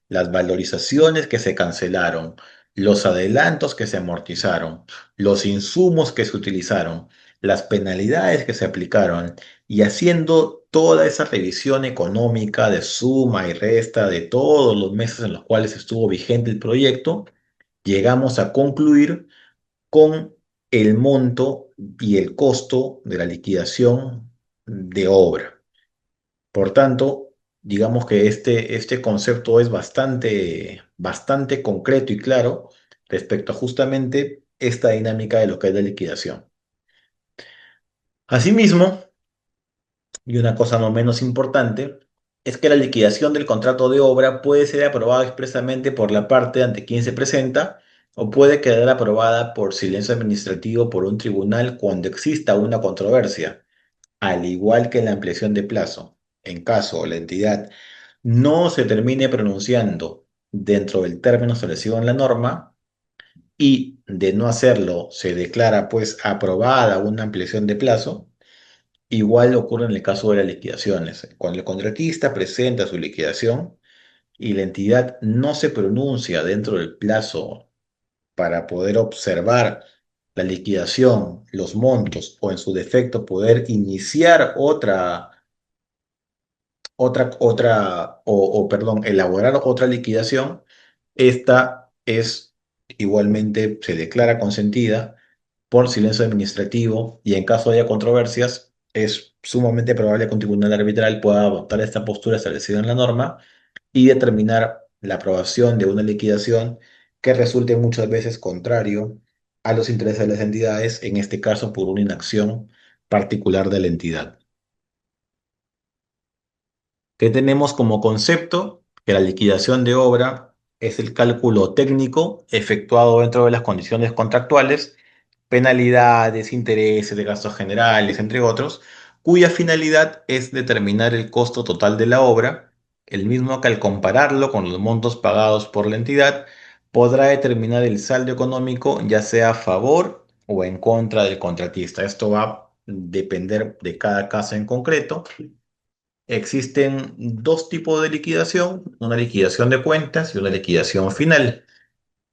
las valorizaciones que se cancelaron, los adelantos que se amortizaron, los insumos que se utilizaron, las penalidades que se aplicaron y haciendo toda esa revisión económica de suma y resta de todos los meses en los cuales estuvo vigente el proyecto, llegamos a concluir con el monto y el costo de la liquidación de obra. Por tanto, digamos que este concepto es bastante concreto y claro respecto a justamente esta dinámica de lo que es la liquidación. Asimismo, y una cosa no menos importante, es que la liquidación del contrato de obra puede ser aprobada expresamente por la parte ante quien se presenta o puede quedar aprobada por silencio administrativo por un tribunal cuando exista una controversia, al igual que en la ampliación de plazo. En caso la entidad no se termine pronunciando dentro del término establecido en la norma y de no hacerlo se declara pues aprobada una ampliación de plazo. Igual ocurre en el caso de las liquidaciones. Cuando el contratista presenta su liquidación y la entidad no se pronuncia dentro del plazo para poder observar la liquidación, los montos o en su defecto poder iniciar perdón, elaborar otra liquidación, esta es igualmente, se declara consentida por silencio administrativo y en caso de haya controversias, es sumamente probable que un tribunal arbitral pueda adoptar esta postura establecida en la norma y determinar la aprobación de una liquidación que resulte muchas veces contrario a los intereses de las entidades, en este caso por una inacción particular de la entidad. ¿Qué tenemos como concepto? Que la liquidación de obra es el cálculo técnico efectuado dentro de las condiciones contractuales, penalidades, intereses de gastos generales, entre otros, cuya finalidad es determinar el costo total de la obra, el mismo que al compararlo con los montos pagados por la entidad, podrá determinar el saldo económico ya sea a favor o en contra del contratista. Esto va a depender de cada caso en concreto. Existen dos tipos de liquidación, una liquidación de cuentas y una liquidación final.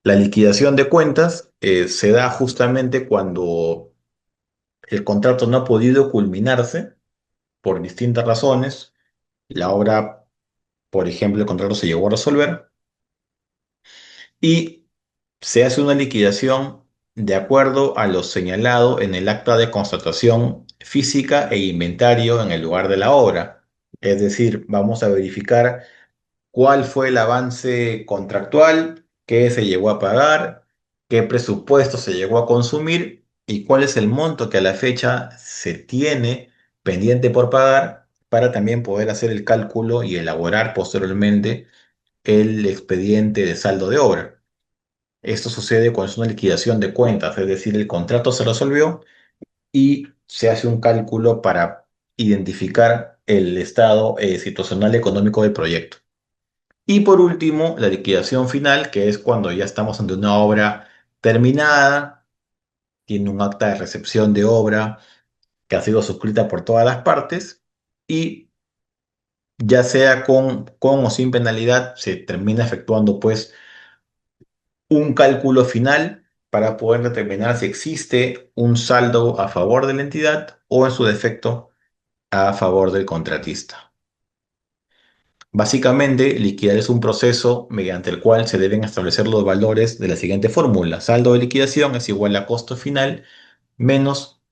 La liquidación de cuentas se da justamente cuando el contrato no ha podido culminarse por distintas razones. La obra, por ejemplo, el contrato se llegó a resolver y se hace una liquidación de acuerdo a lo señalado en el acta de constatación física e inventario en el lugar de la obra. Es decir, vamos a verificar cuál fue el avance contractual, qué se llegó a pagar, qué presupuesto se llegó a consumir y cuál es el monto que a la fecha se tiene pendiente por pagar para también poder hacer el cálculo y elaborar posteriormente el expediente de saldo de obra. Esto sucede cuando es una liquidación de cuentas, es decir, el contrato se resolvió y se hace un cálculo para identificar el estado situacional económico del proyecto. Y por último, la liquidación final, que es cuando ya estamos ante una obra terminada, tiene un acta de recepción de obra que ha sido suscrita por todas las partes y ya sea con o sin penalidad, se termina efectuando pues un cálculo final para poder determinar si existe un saldo a favor de la entidad o en su defecto a favor del contratista. Básicamente, liquidar es un proceso mediante el cual se deben establecer los valores de la siguiente fórmula. Saldo de liquidación es igual a costo final menos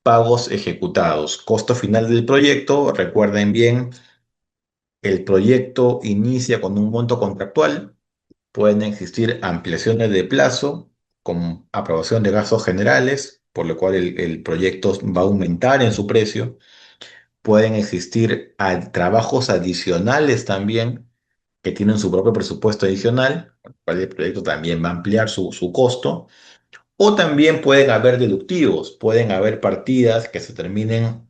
pagos ejecutados. Costo final del proyecto, recuerden bien, el proyecto inicia con un monto contractual. Pueden existir ampliaciones de plazo con aprobación de gastos generales, por lo cual el proyecto va a aumentar en su precio. Pueden existir trabajos adicionales también que tienen su propio presupuesto adicional, por lo cual el proyecto también va a ampliar su costo. O también pueden haber deductivos, pueden haber partidas que se terminen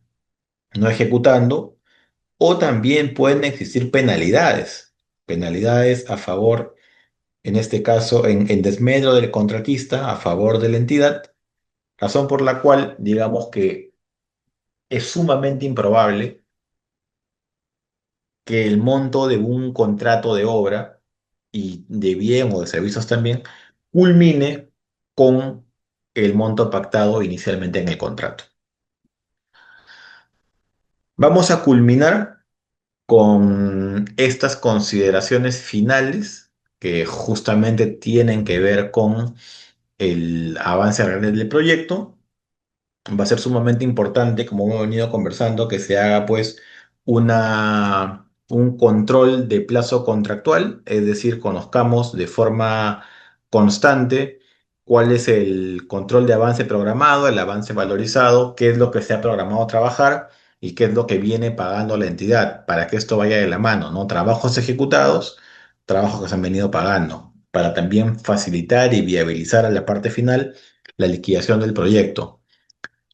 no ejecutando, o también pueden existir penalidades, penalidades a favor, en este caso, en desmedro del contratista, a favor de la entidad, razón por la cual digamos que es sumamente improbable que el monto de un contrato de obra y de bien o de servicios también culmine con el monto pactado inicialmente en el contrato. Vamos a culminar con estas consideraciones finales que justamente tienen que ver con el avance real del proyecto. Va a ser sumamente importante, como hemos venido conversando, que se haga pues un control de plazo contractual, es decir, conozcamos de forma constante cuál es el control de avance programado, el avance valorizado, qué es lo que se ha programado trabajar y qué es lo que viene pagando la entidad, para que esto vaya de la mano, ¿no? Trabajos ejecutados, trabajos que se han venido pagando, para también facilitar y viabilizar a la parte final la liquidación del proyecto,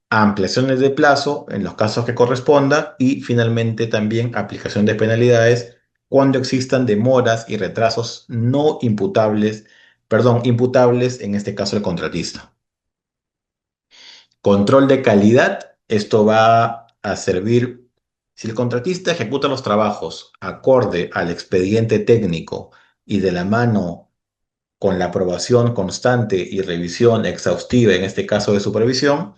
ampliaciones de plazo en los casos que corresponda y finalmente también aplicación de penalidades cuando existan demoras y retrasos no imputables, perdón, imputables en este caso el contratista. Control de calidad, esto va a servir si el contratista ejecuta los trabajos acorde al expediente técnico y de la mano con la aprobación constante y revisión exhaustiva, en este caso de supervisión,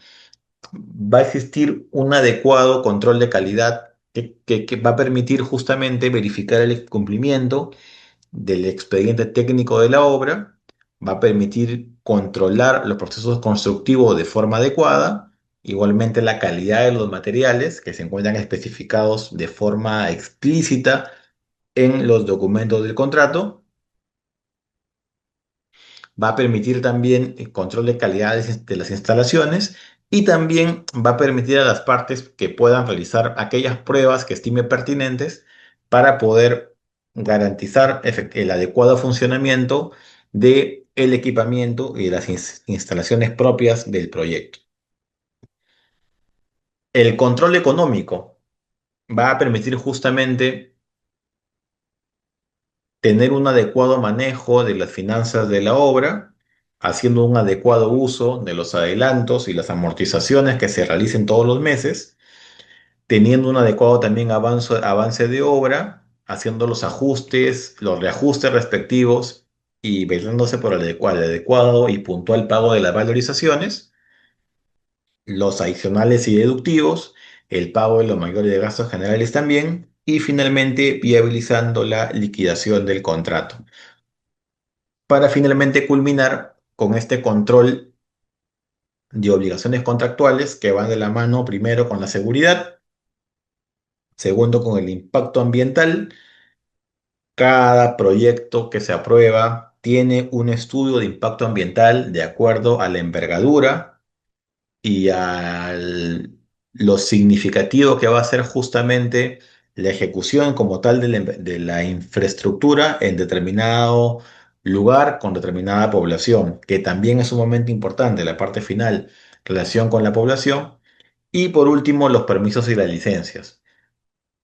va a existir un adecuado control de calidad que va a permitir justamente verificar el cumplimiento del expediente técnico de la obra, va a permitir controlar los procesos constructivos de forma adecuada, igualmente la calidad de los materiales que se encuentran especificados de forma explícita en los documentos del contrato. Va a permitir también el control de calidad de las instalaciones y también va a permitir a las partes que puedan realizar aquellas pruebas que estime pertinentes para poder garantizar el adecuado funcionamiento del equipamiento y de las instalaciones propias del proyecto. El control económico va a permitir justamente tener un adecuado manejo de las finanzas de la obra, haciendo un adecuado uso de los adelantos y las amortizaciones que se realicen todos los meses, teniendo un adecuado también avance de obra, haciendo los ajustes, los reajustes respectivos y velándose por el adecuado y puntual pago de las valorizaciones, los adicionales y deductivos, el pago de los mayores de gastos generales también, y finalmente viabilizando la liquidación del contrato para finalmente culminar con este control de obligaciones contractuales que van de la mano primero con la seguridad, segundo con el impacto ambiental. Cada proyecto que se aprueba tiene un estudio de impacto ambiental de acuerdo a la envergadura y a lo significativo que va a ser justamente la ejecución como tal de la infraestructura en determinado lugar con determinada población, que también es sumamente importante, la parte final, relación con la población. Y por último, los permisos y las licencias.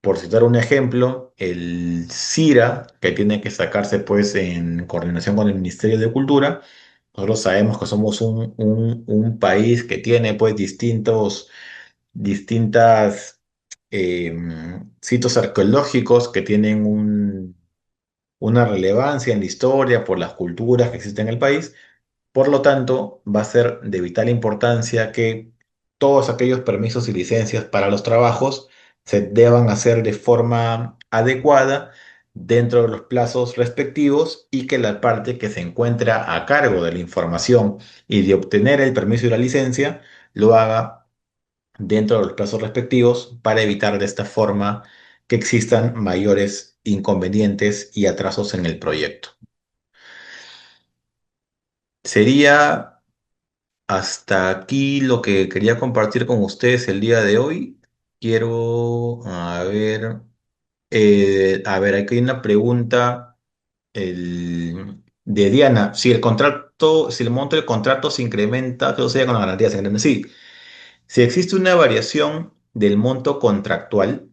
Por citar un ejemplo, el CIRA, que tiene que sacarse pues en coordinación con el Ministerio de Cultura. Nosotros sabemos que somos un país que tiene pues distintas sitios arqueológicos que tienen una relevancia en la historia por las culturas que existen en el país. Por lo tanto, va a ser de vital importancia que todos aquellos permisos y licencias para los trabajos se deban hacer de forma adecuada dentro de los plazos respectivos y que la parte que se encuentra a cargo de la información y de obtener el permiso y la licencia lo haga dentro de los plazos respectivos para evitar de esta forma que existan mayores inconvenientes y atrasos en el proyecto. Sería hasta aquí lo que quería compartir con ustedes el día de hoy. Quiero, a ver, aquí hay una pregunta de Diana. Si el contrato, si el monto del contrato se incrementa, ¿qué sucede con la garantía? ¿Se incrementa? Sí. Si existe una variación del monto contractual,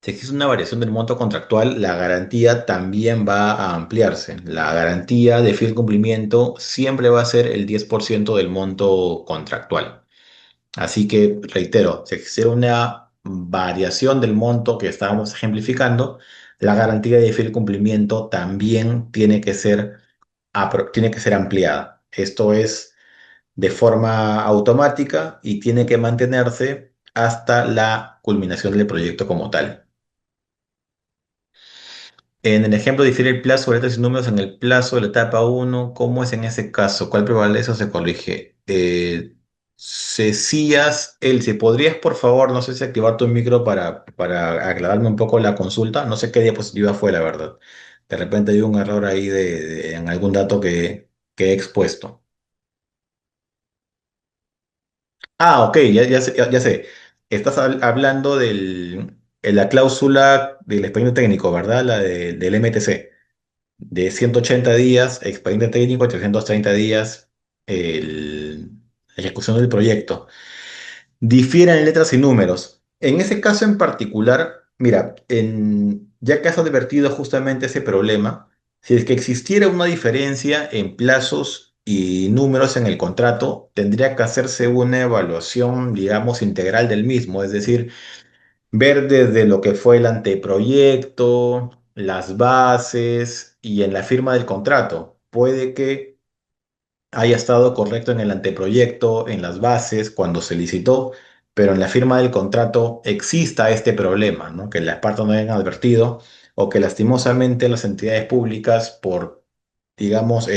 si existe una variación del monto contractual, la garantía también va a ampliarse. La garantía de fiel cumplimiento siempre va a ser el 10% del monto contractual. Así que, reitero, si existiera una variación del monto que estábamos ejemplificando, la garantía de fiel cumplimiento también tiene que ser ampliada. Esto es de forma automática y tiene que mantenerse hasta la culminación del proyecto como tal. En el ejemplo difiere el plazo de letras y números en el plazo de la etapa uno. ¿Cómo es en ese caso? ¿Cuál prevalece o se corrige? Cecías, Elsie, ¿podrías por favor, no sé si activar tu micro para aclararme un poco la consulta? No sé qué diapositiva fue, la verdad. De repente hay un error ahí en algún dato que he expuesto. Ah, ok, ya sé. Estás hablando de la cláusula del expediente técnico, ¿verdad? Del MTC. De 180 días, expediente técnico, 330 días, la ejecución del proyecto. Difieren en letras y números. En ese caso en particular, mira, ya que has advertido justamente ese problema, si es que existiera una diferencia en plazos y números en el contrato, tendría que hacerse una evaluación, digamos, integral del mismo, es decir, ver desde lo que fue el anteproyecto, las bases y en la firma del contrato. Puede que haya estado correcto en el anteproyecto, en las bases, cuando se licitó, pero en la firma del contrato exista este problema, ¿no? Que las partes no hayan advertido o que lastimosamente las entidades públicas, por, digamos,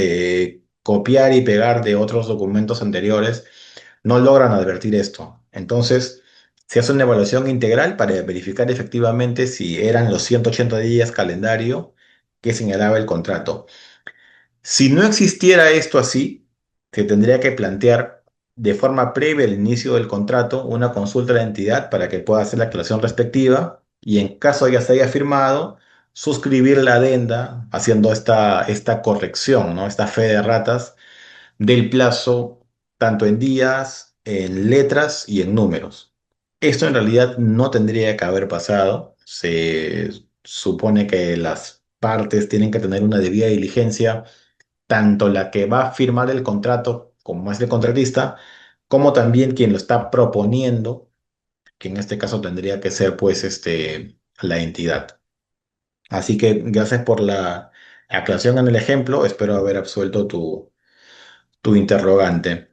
copiar y pegar de otros documentos anteriores, no logran advertir esto. Entonces, se hace una evaluación integral para verificar efectivamente si eran los 180 días calendario que señalaba el contrato. Si no existiera esto así, se tendría que plantear de forma previa al inicio del contrato una consulta a la entidad para que pueda hacer la aclaración respectiva y en caso ya se haya firmado, suscribir la adenda haciendo esta corrección, ¿no? Esta fe de ratas del plazo, tanto en días, en letras y en números. Esto en realidad no tendría que haber pasado. Se supone que las partes tienen que tener una debida diligencia, tanto la que va a firmar el contrato, como es el contratista, como también quien lo está proponiendo, que en este caso tendría que ser pues la entidad. Así que gracias por la aclaración en el ejemplo, espero haber absuelto tu interrogante.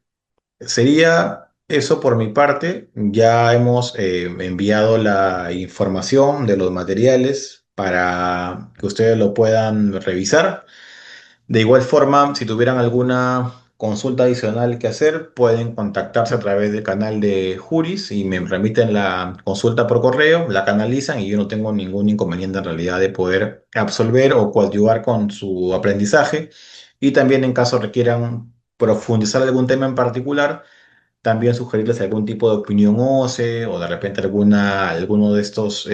Sería eso por mi parte. Ya hemos enviado la información de los materiales para que ustedes lo puedan revisar. De igual forma, si tuvieran alguna consulta adicional que hacer, pueden contactarse a través del canal de Juris y me remiten la consulta por correo, la canalizan y yo no tengo ningún inconveniente en realidad de poder absolver o coadyuvar con su aprendizaje. Y también en caso requieran profundizar algún tema en particular, también sugerirles algún tipo de opinión OCE o de repente alguno de estos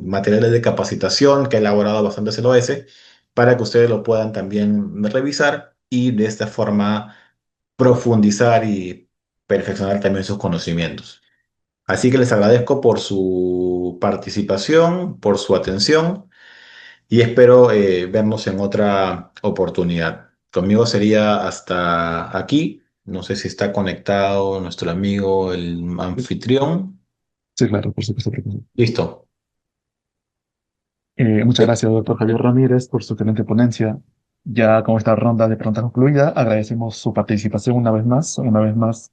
materiales de capacitación que ha elaborado bastante el OS para que ustedes lo puedan también revisar y de esta forma profundizar y perfeccionar también sus conocimientos. Así que les agradezco por su participación, por su atención y espero vernos en otra oportunidad. Conmigo sería hasta aquí. No sé si está conectado nuestro amigo, el anfitrión. Sí, claro, por supuesto, profesor. Listo. Muchas gracias, doctor Javier Ramírez, por su excelente ponencia. Ya con esta ronda de preguntas concluida, agradecemos su participación una vez más. Una vez más,